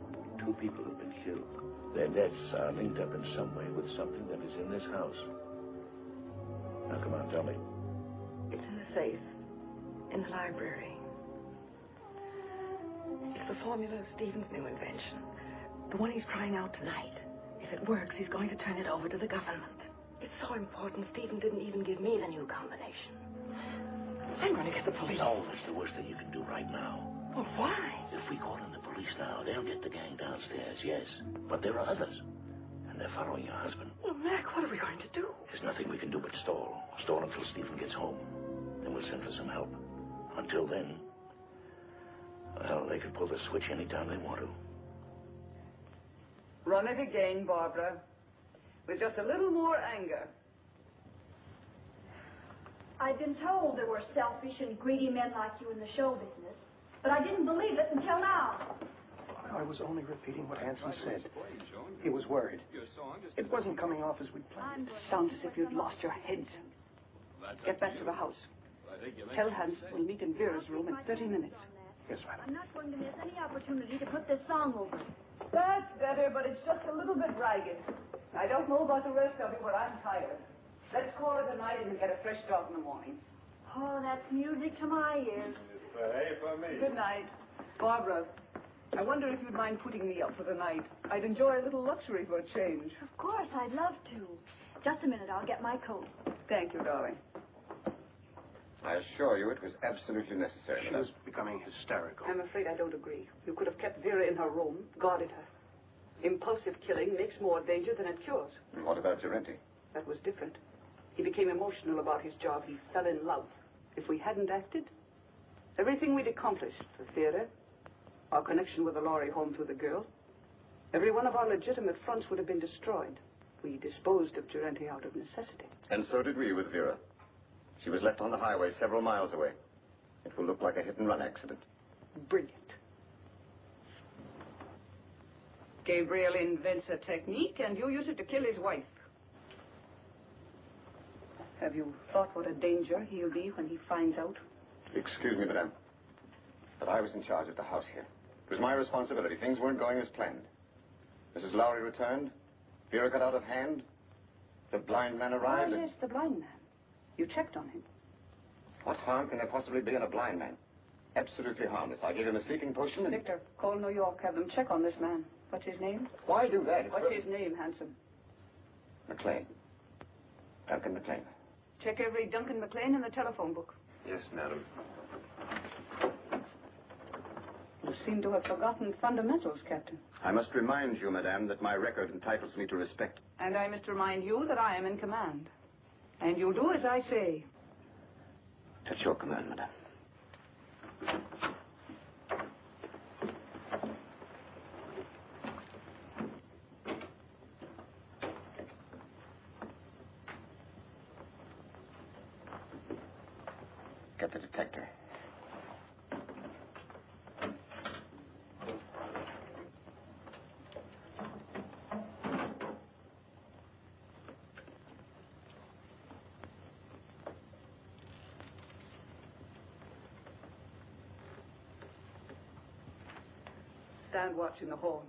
D: 2 people have been killed. Their deaths are linked up in some way with something that is in this house. Now, come on, tell me.
E: It's in the safe. In the library. It's the formula of Stephen's new invention. The one he's trying out tonight. If it works, he's going to turn it over to the government. It's so important, Stephen didn't even give me the new combination. I'm going to get the police.
D: No, that's the worst thing you can do right now.
E: Well, why?
D: If we call in the police now, they'll get the gang downstairs, yes. But there are others. And they're following your husband.
E: Well, Mac, what are we going to do?
D: There's nothing we can do but stall. Stall until Stephen gets home. Then we'll send for some help. Until then, well, they can pull the switch anytime they want to.
E: Run it again, Barbara. With just a little more anger.
G: I've been told there were selfish and greedy men like you in the show business, but I didn't believe it until now.
J: I was only repeating what Hanson said. He was worried. It wasn't coming off as we planned.
E: Sounds as if you'd lost your heads. Get back to the house. Tell Hanson we'll meet in Vera's room in 30 minutes.
J: Yes, madam.
G: I'm not going to miss any opportunity to put this song over.
E: That's better, but it's just a little bit ragged. I don't know about the rest of you, but I'm tired. Let's call it a night and get a fresh start in the morning.
G: Oh, that's music to my ears.
C: Hey, for me.
E: Good night. Barbara, I wonder if you'd mind putting me up for the night. I'd enjoy a little luxury for a change.
G: Of course, I'd love to. Just a minute, I'll get my coat.
E: Thank you, darling.
F: I assure you it was absolutely necessary.
J: She was becoming hysterical.
E: I'm afraid I don't agree. You could have kept Vera in her room, guarded her. Impulsive killing makes more danger than it cures.
F: And what about Durante?
E: That was different. He became emotional about his job. He fell in love. If we hadn't acted, everything we'd accomplished, the theater, our connection with the Lawry home through the girl, every one of our legitimate fronts would have been destroyed. We disposed of Durante out of necessity.
F: And so did we with Vera. She was left on the highway several miles away. It will look like a hit-and-run accident.
E: Brilliant. Gabriel invents a technique, and you use it to kill his wife. Have you thought what a danger he'll be when he finds out?
F: Excuse me, madame, but I was in charge of the house here. It was my responsibility. Things weren't going as planned. Mrs. Lawry returned. Vera got out of hand. The blind man arrived.
E: Oh, yes, the blind man. You checked on him.
F: What harm can there possibly be in a blind man? Absolutely harmless. I gave him a sleeping potion and...
E: Victor, call New York. Have them check on this man. What's his name?
F: Why do that?
E: What's his name, handsome?
F: Maclain. Duncan Maclain.
E: Check every Duncan Maclain in the telephone book.
I: Yes, madam.
E: You seem to have forgotten fundamentals, Captain.
F: I must remind you, madame, that my record entitles me to respect.
E: And I must remind you that I am in command. And you'll do as I say.
F: At your command, madame. Get the detector.
E: Stand watch in the hall.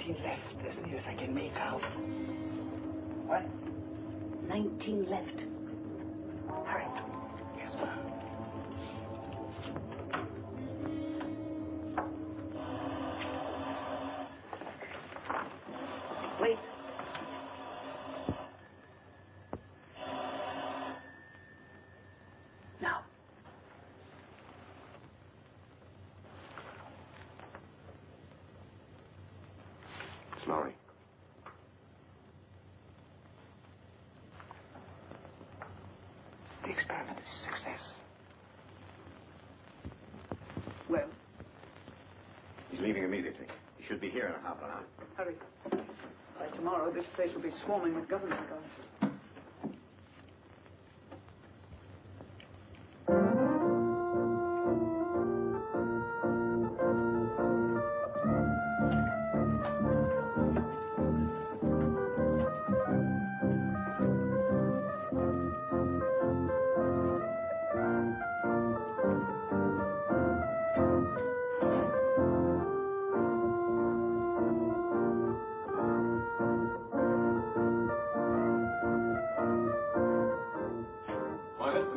J: Left, as near as I can make out. What?
G: 19 left.
J: Hurry. Yes, ma'am.
E: Wait. Now.
F: Lawry.
J: The experiment is a success.
E: Well,
F: He's leaving immediately. He should be here in a half an hour.
E: hurry. By tomorrow, this place will be swarming with government guards.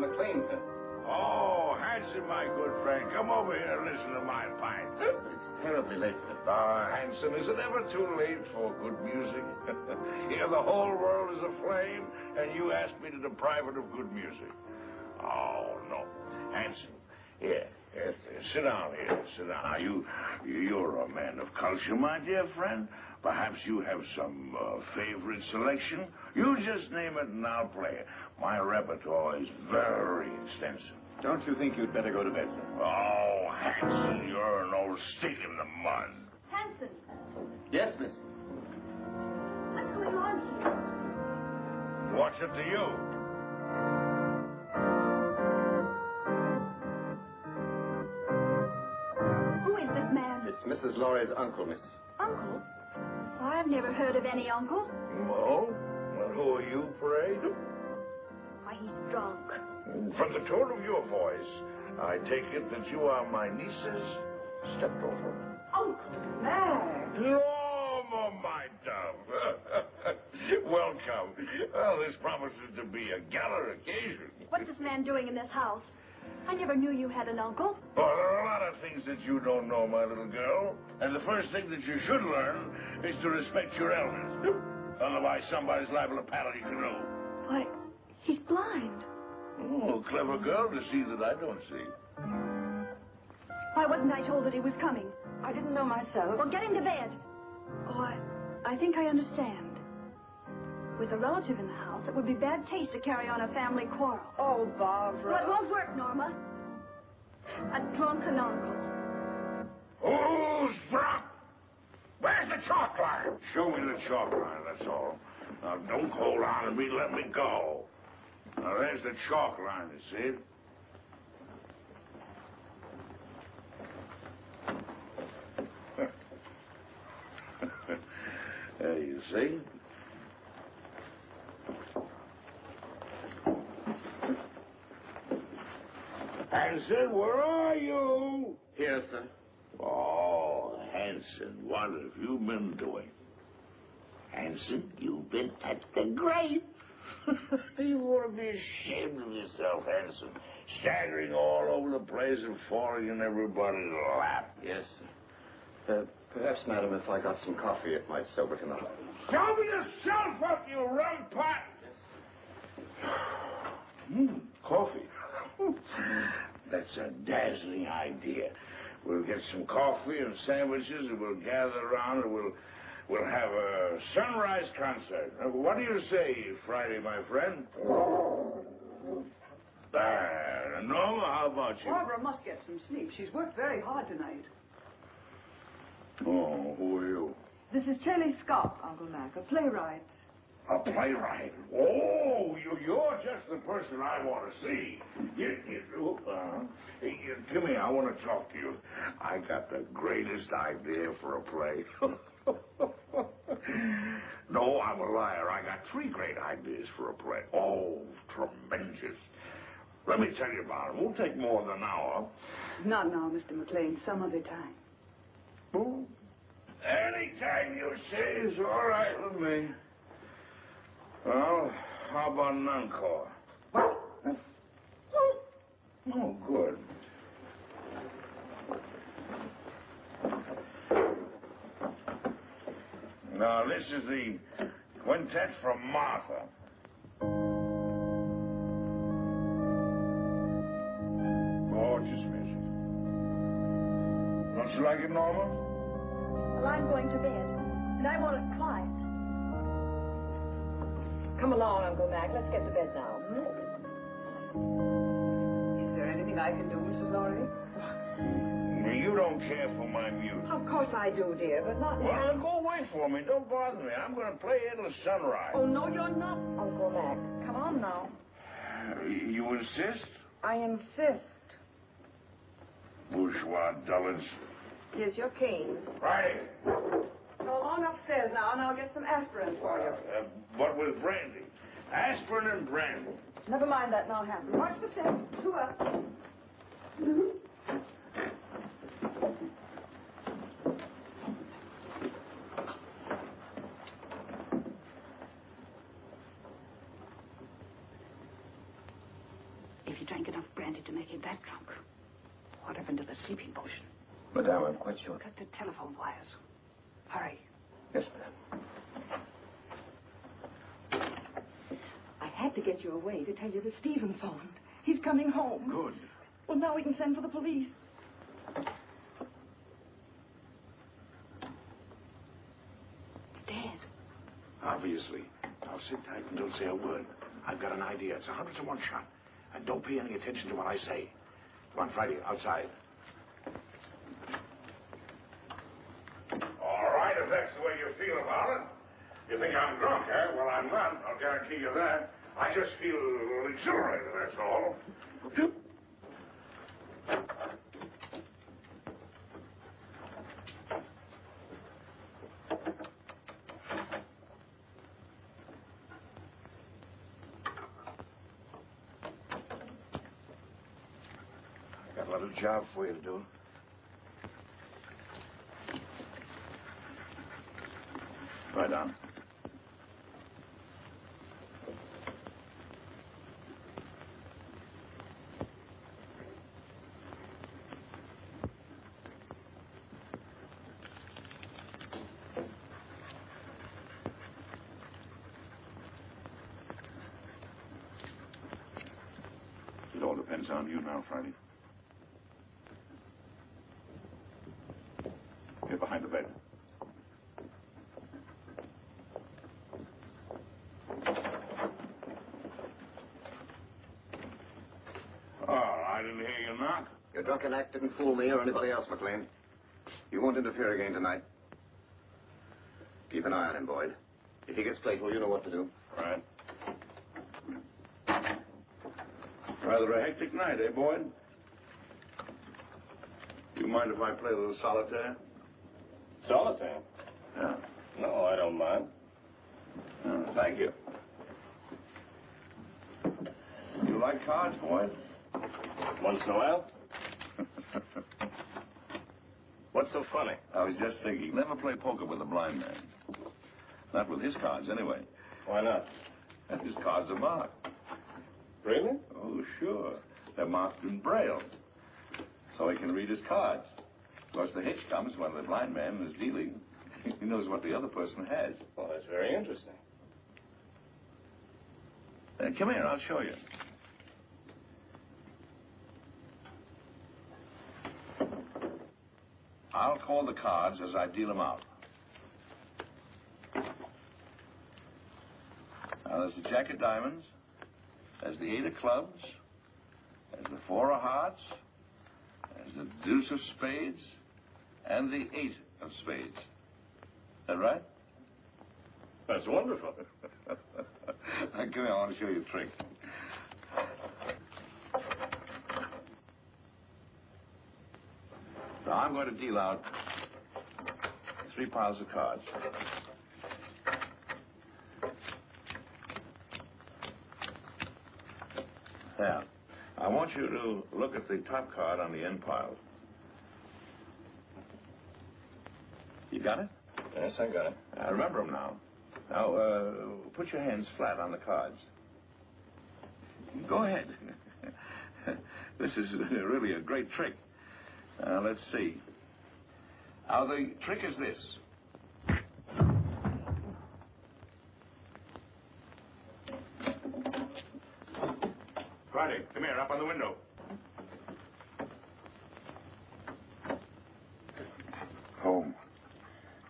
F: Maclain, sir.
B: Oh, Hanson, my good friend, come over here and listen to my pipe.
F: It's terribly late, sir.
B: Hanson, is it ever too late for good music? Here, the whole world is aflame, and you ask me to deprive it of good music. Oh, no. Hanson, here, yes, sit down here, sit down. Now, you're a man of culture, my dear friend. Perhaps you have some favorite selection. You just name it and I'll play it. My repertoire is very extensive.
F: Don't you think you'd better go to bed, sir?
B: Oh, Hanson, you're an old stick in the mud.
G: Hanson,
F: Yes, miss.
G: what's going on here?
B: What's it to you?
G: Who is this man?
F: It's Mrs. Lawry's uncle, miss.
G: Uncle? I've never heard of any uncle.
B: Oh? Well, who are you, pray?
G: Why, he's drunk.
B: From the tone of your voice, I take it that you are my niece's stepdaughter.
E: Uncle Mac.
B: Norma, my dove. Welcome. Well, this promises to be a gala occasion.
G: What's this man doing in this house? I never knew you had an uncle.
B: Well, there are a lot of things that you don't know, my little girl. And the first thing that you should learn is to respect your elders. Otherwise, somebody's liable to paddle your canoe.
G: Why, he's blind.
B: Oh, clever girl to see that I don't see.
G: Why wasn't I told that he was coming?
E: I didn't know myself.
G: Well, get him to bed. Oh, I think I understand. With a relative in the house, it would be bad taste to carry on a family quarrel.
E: Oh, Barbara.
G: Well, it won't work, Norma. A drunken uncle.
B: Who's drunk? Where's the chalk line? Show me the chalk line, that's all. Now, don't hold on to me, let me go. Now, there's the chalk line, you see? There you see. Hanson, where are you?
F: Here, sir.
B: Oh, Hanson, what have you been doing? Hanson, you've been at the grave. You ought to be ashamed of yourself, Hanson. Staggering all over the place and falling in everybody's lap.
F: Yes, sir. Perhaps, madam, if I got some coffee, it might sober him up.
B: Sober yourself up, you rum pot! Coffee. That's a dazzling idea. We'll get some coffee and sandwiches, and we'll gather around, and we'll have a sunrise concert. What do you say, Friday, my friend? Norma, how about you?
E: Barbara must get some sleep. She's worked very hard tonight.
B: Oh, who are you?
E: This is Shirley Scott, Uncle Mac, a playwright.
B: A playwright? Oh, you're just the person I want to see. Come here, I want to talk to you. I got the greatest idea for a play. No, I'm a liar. I got 3 great ideas for a play. Oh, tremendous. Let me tell you about it. It won't take more than an hour.
E: Not now, Mr. Maclain. Some other time.
B: Oh, anytime you say is all right with me. Well, how about an encore?
E: What?
B: Oh, good. Now, this is the quintet from Martha. Gorgeous music. Don't you like it, Norma?
G: Well, I'm going to bed, and I want it quiet.
E: Come along, Uncle Mac. Let's get to bed now. Is there anything I can do, Mrs. Lawry?
B: You don't care for my music.
E: Of course I do, dear, but not...
B: Well, then go away for me. Don't bother me. I'm going to play Endless Sunrise.
E: Oh, no, you're not, Uncle Mac. Come on now.
B: You insist?
E: I insist.
B: Bourgeois dullets.
E: Here's your cane.
B: Right.
E: Go along upstairs now, and I'll get some aspirin for you.
B: What with brandy? Aspirin and brandy.
E: Never mind that now, Hampton. Watch the step. 2 up.
K: If
D: he drank enough brandy to make him that drunk. What happened to the sleeping potion?
H: Madame, I'm quite sure.
D: Cut the telephone wires. Hurry.
H: Yes, madame.
E: I had to get you away to tell you that Stephen phoned. He's coming home.
H: Good.
E: Well, now we can send for the police.
D: It's dead.
B: Obviously. Now sit tight and don't say a word. I've got an idea. It's 100 to 1 shot. And don't pay any attention to what I say. Come on, Friday, outside. All right, if that's the way you feel about it. You think I'm drunk, eh? Well, I'm not. I'll guarantee you that. I just feel exhilarated, that's all. Got a little job for you to do. Lie down. It all depends on you now, Friday. Get behind the bed. Oh, I didn't hear you knock.
C: Your drunken act didn't fool me or anybody else, Maclain. You won't interfere again tonight. Keep an eye on him, Boyd. If he gets playful, you know what to do.
B: Right. Rather a hectic night, eh, Boyd? You mind if I play a little solitaire?
K: Solitaire?
B: Yeah.
K: No, I don't mind.
B: Oh, thank you. You like cards, Boyd?
K: Once in a while? What's so funny?
B: I was just thinking, never play poker with a blind man. Not with his cards, anyway.
K: Why not?
B: His cards are marked.
K: Really?
B: Oh, sure. They're marked in Braille. So he can read his cards. Of course, the hitch comes when the blind man is dealing. He knows what the other person has.
K: Well, that's very interesting.
B: Come here, I'll show you. I'll call the cards as I deal them out. Now, there's the jack of diamonds, there's the 8 of clubs, there's the 4 of hearts, there's the deuce of spades, and the 8 of spades. Is that right?
K: That's wonderful.
B: Come here, I want to show you a trick. Now, I'm going to deal out 3 piles of cards. Now, I want you to look at the top card on the end pile. You got it?
K: Yes, I got it.
B: I remember them now. Now, put your hands flat on the cards. Go ahead. This is really a great trick. Let's see. Now, the trick is this. Friday, come here, up on the window. Home.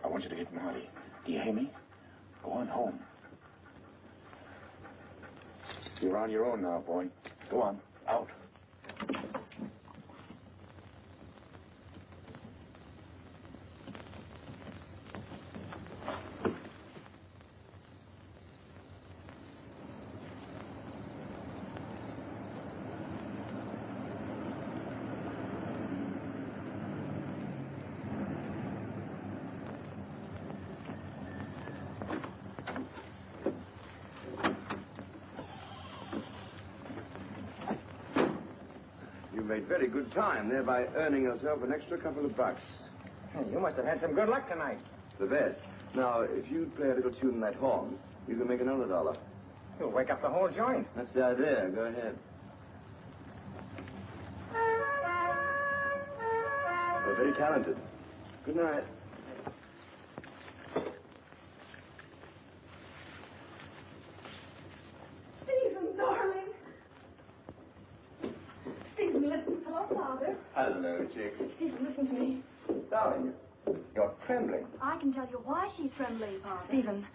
B: I want you to hit Marty. Do you hear me? Go on home. You're on your own now, boy. Go on. Out.
C: You made very good time, thereby earning yourself an extra couple of bucks.
J: Hey, you must have had some good luck tonight.
C: The best. Now, if you'd play a little tune in that horn, you can make another $1.
J: You'll wake up the whole joint.
C: That's the idea. Go ahead.
F: Very talented. Good night.
E: Stephen, darling. Stephen, listen. Hello, Father.
F: Hello, Chick.
E: Stephen, listen to me.
F: Darling, you're trembling.
G: I can tell you why she's trembling, Father.
E: Stephen,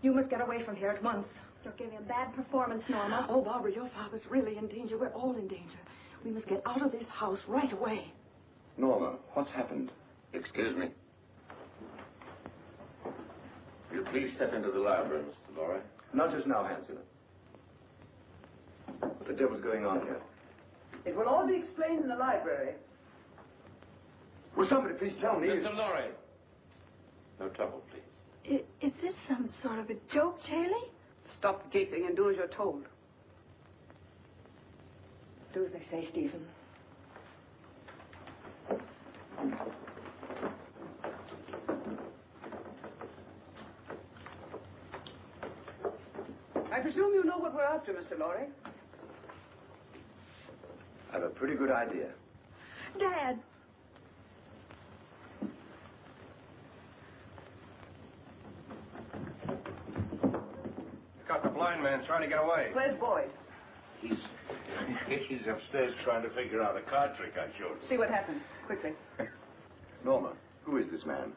E: you must get away from here at once.
G: You're giving a bad performance, Norma.
E: Oh, Barbara, your father's really in danger. We're all in danger. We must get out of this house right away.
F: Norma, what's happened?
I: Excuse me. Will you please step into the library, Mr. Lawry?
F: Not just now, Hanson. What the devil's going on here?
E: It will all be explained in the library.
F: Will somebody please tell me?
I: Mr. Lawry. No trouble, please.
G: Is this some sort of a joke, Charlie?
E: Stop gaping and do as you're told. Do as they say, Stephen. I presume you know what we're after, Mr. Lawry.
F: I have a pretty good idea.
G: Dad.
H: Got the blind man trying to get away.
E: Where's Boyd?
B: He's upstairs trying to figure out a card trick I showed him.
E: See what happened. Quickly.
F: Norma, who is this man?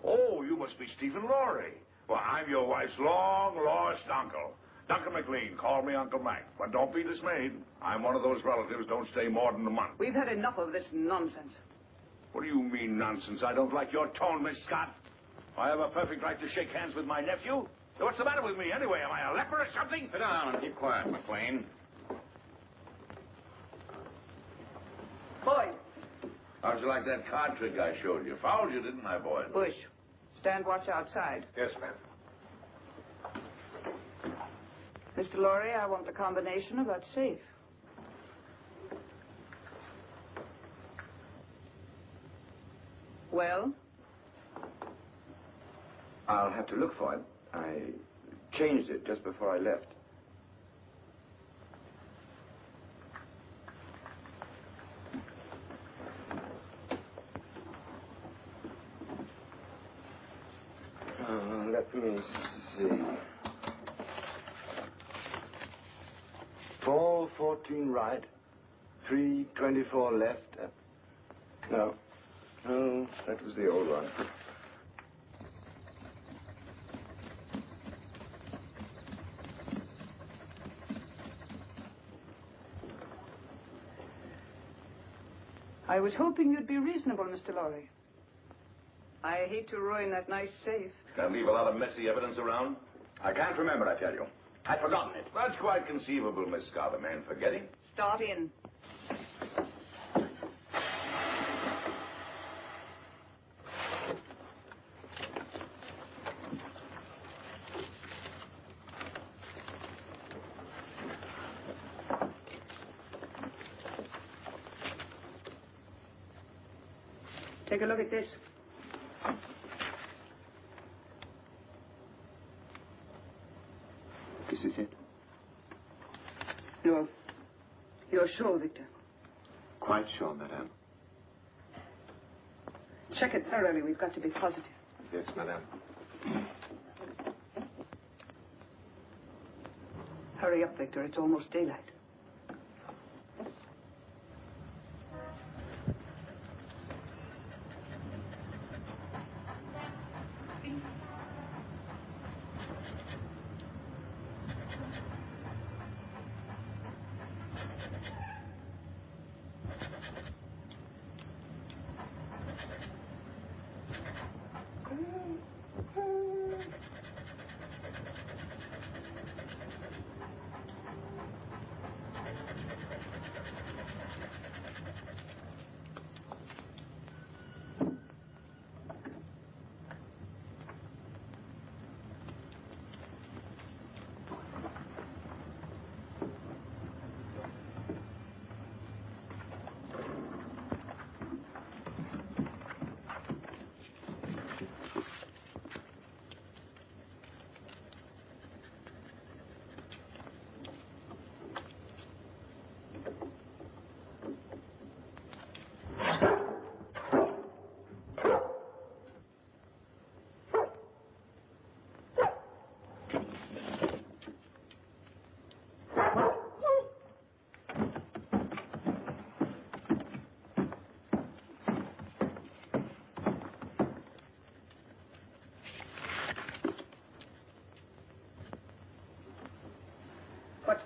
B: Oh, you must be Stephen Lawry. Well, I'm your wife's long-lost uncle. Duncan Maclain, call me Uncle Mac. But don't be dismayed. I'm one of those relatives don't stay more than a month.
E: We've had enough of this nonsense.
B: What do you mean, nonsense? I don't like your tone, Miss Scott. I have a perfect right to shake hands with my nephew. What's the matter with me, anyway? Am I a leper or something?
I: Sit down and keep quiet, Maclain.
E: Boyd.
I: How'd you like that card trick I showed you? Fouled you, didn't I, Boyd?
E: Bush. Stand watch outside.
H: Yes, ma'am.
E: Mr. Lawry, I want the combination of that safe. Well?
F: I'll have to look for it. I changed it just before I left. Let me see. 4:14 right, 3:24 left. No, that was the old one.
E: I was hoping you'd be reasonable, Mr. Lawry. I hate to ruin that nice safe.
I: Can't leave a lot of messy evidence around?
F: I can't remember, I tell you. I've forgotten it.
B: That's quite conceivable, Miss Scott, a man forgetting.
E: Start in. Take a look at this.
F: This is it?
E: You're sure, Victor?
F: Quite sure, madame.
E: Check it thoroughly. We've got to be positive.
H: Yes, madame.
E: Hurry up, Victor. It's almost daylight.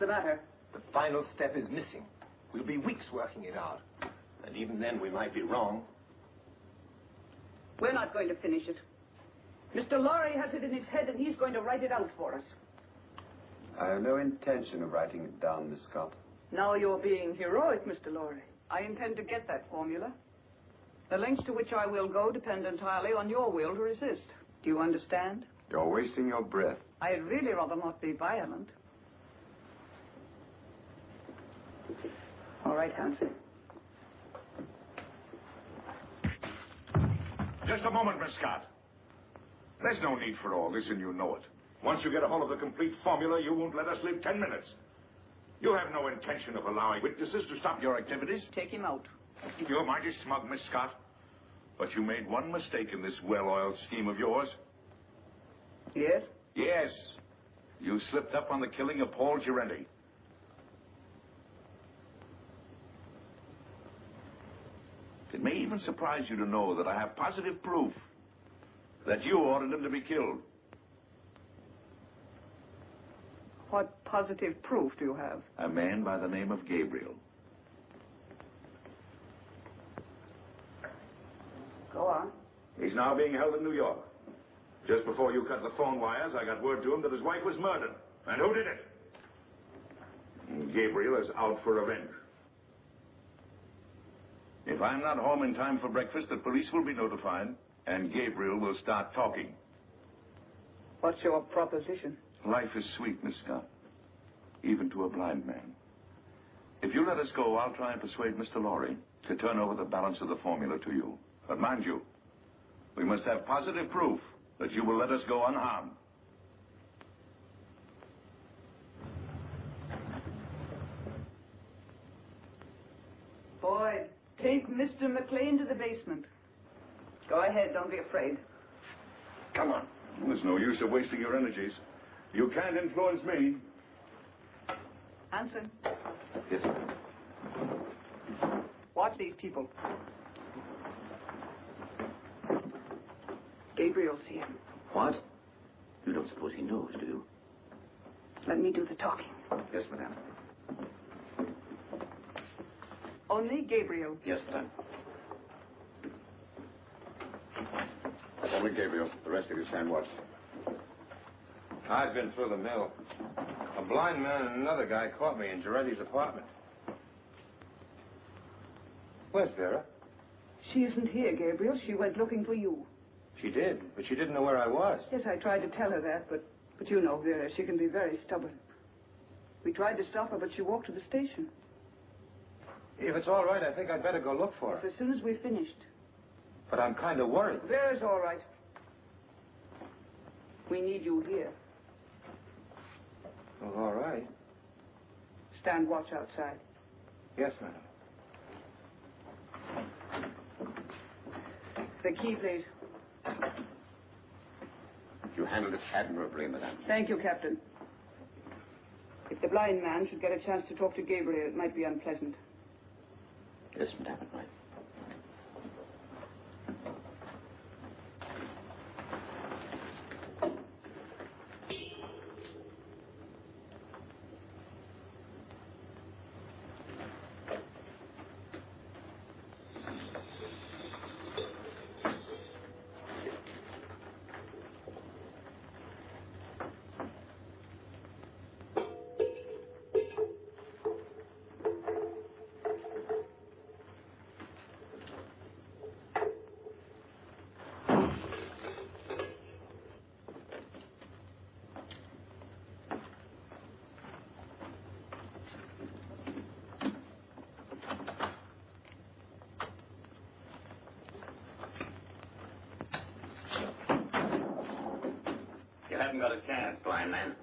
E: the matter?
H: The final step is missing. We'll be weeks working it out. And even then, we might be wrong.
E: We're not going to finish it. Mr. Lawry has it in his head, and he's going to write it out for us.
C: I have no intention of writing it down, Miss Scott.
E: Now you're being heroic, Mr. Lawry. I intend to get that formula. The lengths to which I will go depend entirely on your will to resist. Do you understand?
C: You're wasting your breath.
E: I'd really rather not be violent. All right, Hanson.
B: Just a moment, Miss Scott. There's no need for all this, and you know it. Once you get a hold of the complete formula, you won't let us live 10 minutes. You have no intention of allowing witnesses to stop your activities.
E: Take him out.
B: You're mighty smug, Miss Scott. But you made one mistake in this well-oiled scheme of yours.
E: Yes?
B: Yes. You slipped up on the killing of Paul Girenti. It may even surprise you to know that I have positive proof that you ordered him to be killed.
E: What positive proof do you have?
B: A man by the name of Gabriel.
E: Go on.
B: He's now being held in New York. Just before you cut the phone wires, I got word to him that his wife was murdered. And who did it? Gabriel is out for revenge. If I'm not home in time for breakfast, the police will be notified, and Gabriel will start talking.
E: What's your proposition?
B: Life is sweet, Miss Scott, even to a blind man. If you let us go, I'll try and persuade Mr. Lawry to turn over the balance of the formula to you. But mind you, we must have positive proof that you will let us go unharmed.
E: Boyd, take Mr. Maclain to the basement. Go ahead, don't be afraid.
B: Come on. There's no use of wasting your energies. You can't influence me.
E: Hanson,
C: Yes, sir.
E: watch these people. Gabriel's here.
C: What? You don't suppose he knows, do you?
E: Let me do the talking.
C: Yes, madame.
E: Only Gabriel.
C: Yes, madame. Only Gabriel. The rest of you stand watch.
H: I've been through the mill. A blind man and another guy caught me in Girenti's apartment. Where's Vera?
E: She isn't here, Gabriel. She went looking for you.
H: She did, but she didn't know where I was.
E: Yes, I tried to tell her that, but you know Vera, she can be very stubborn. We tried to stop her, but she walked to the station.
H: If it's all right, I think I'd better go look for her.
E: As soon as we're finished.
H: But I'm kind of worried.
E: Vera's all right. We need you here.
H: Well, all right.
E: Stand watch outside.
H: Yes, madam.
E: The key, please.
C: You handled it admirably, madame.
E: Thank you, Captain. If the blind man should get a chance to talk to Gabriel, it might be unpleasant.
C: Yes, madame, it might. You haven't got a chance, blind man.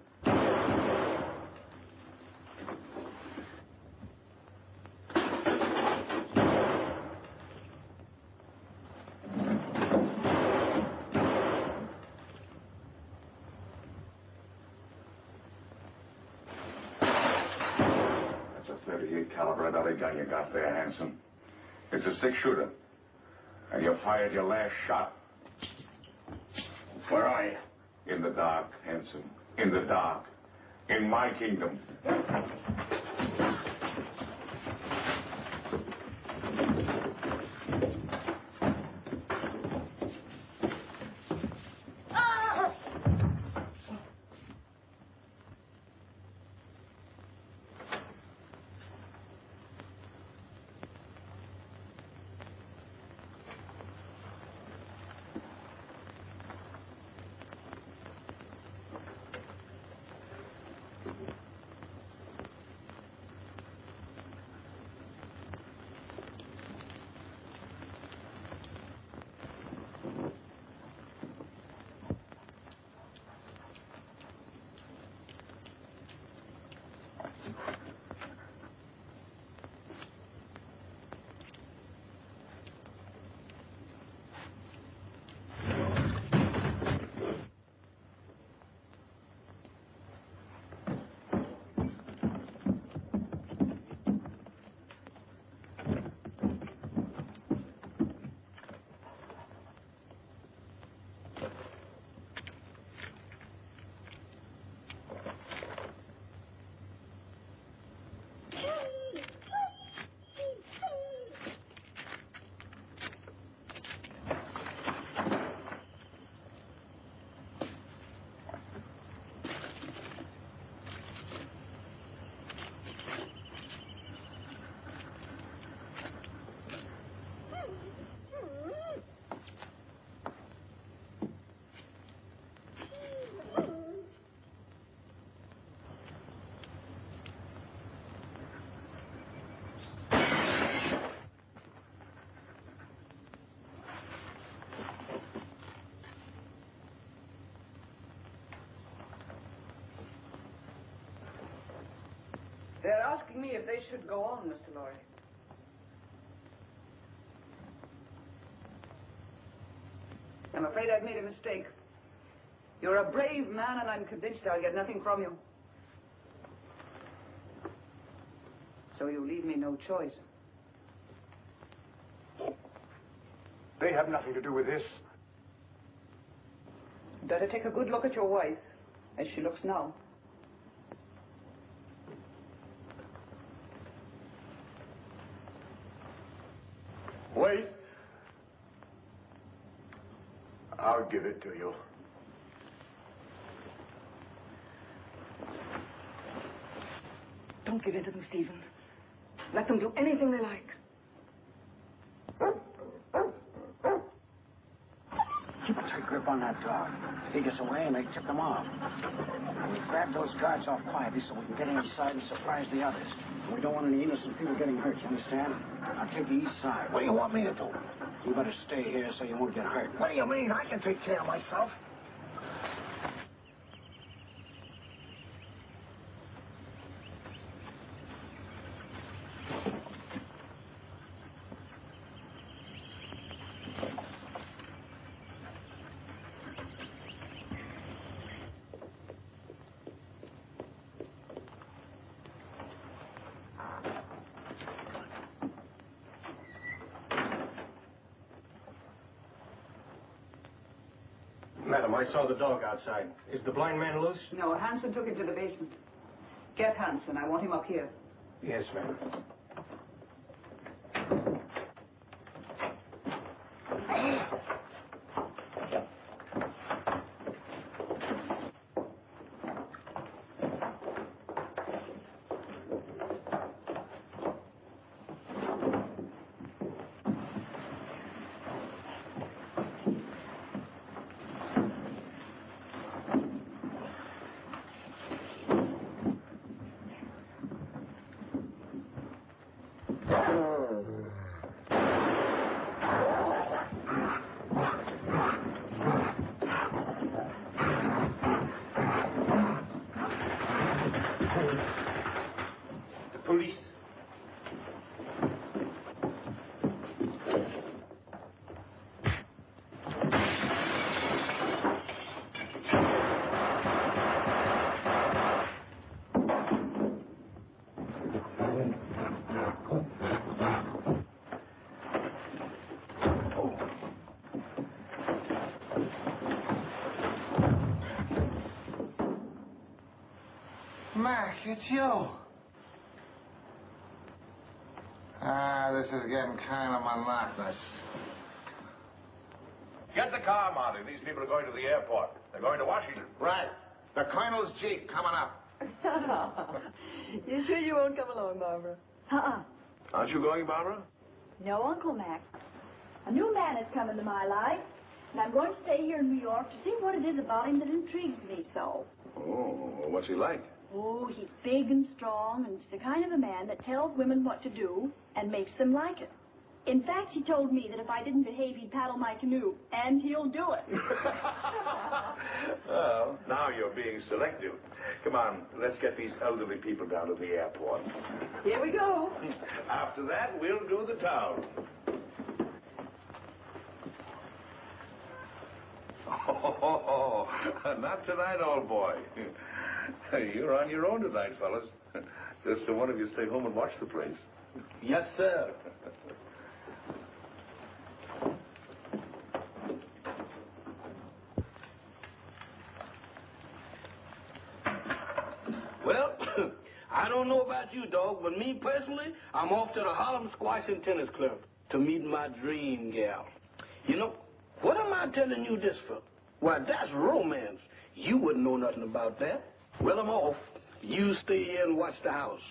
B: That's a .38 caliber dolly gun you got there, Hanson. It's a six-shooter. And you fired your last shot.
C: Where are you?
B: In the dark, Hanson. In the dark. in my kingdom.
E: They're asking me if they should go on, Mr. Lawry. I'm afraid I've made a mistake. You're a brave man, and I'm convinced I'll get nothing from you. So you leave me no choice.
J: They have nothing to do with this.
E: Better take a good look at your wife, as she looks now.
J: Wait. I'll give it to you.
E: Don't give in to them, Stephen. Let them do anything they like.
D: Keep a tight grip on that dog. If he gets away, make tip them off. And we grab those guards off quietly so we can get inside and surprise the others. We don't want any innocent people getting hurt, you understand? I'll take the east side.
J: What do you want me to do?
D: You better stay here so you won't get hurt.
J: What do you mean? I can take care of myself. Madam, I saw the dog outside. Is the blind man loose?
E: No, Hanson took him to the basement. Get Hanson. I want him up here.
J: Yes, ma'am.
A: Mac, it's you. This is getting kind of monotonous.
I: Get the car, Marty. These people are going to the airport. They're going to Washington.
A: Right. The Colonel's Jeep coming up.
E: You sure you won't come along, Barbara?
I: Aren't you going, Barbara?
G: No, Uncle Mac. A new man has come into my life, and I'm going to stay here in New York to see what it is about him that intrigues me so.
I: Oh, what's he like?
G: Oh, he's big and strong, and he's the kind of a man that tells women what to do and makes them like it. In fact, he told me that if I didn't behave, he'd paddle my canoe, and he'll do it.
B: Well, now you're being selective. Come on, let's get these elderly people down to the airport.
E: Here we go.
B: After that, we'll do the town.
I: Oh, not tonight, old boy. You're on your own tonight, fellas. Just so one of you stay home and watch the place.
D: Yes, sir. Well, I don't know about you, dog, but me personally, I'm off to the Harlem Squash and Tennis Club to meet my dream gal. You know, what am I telling you this for? Why, that's romance. You wouldn't know nothing about that. Well, I'm off. You stay here and watch the house.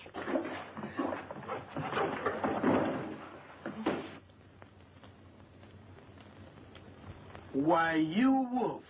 D: Why, you wolf.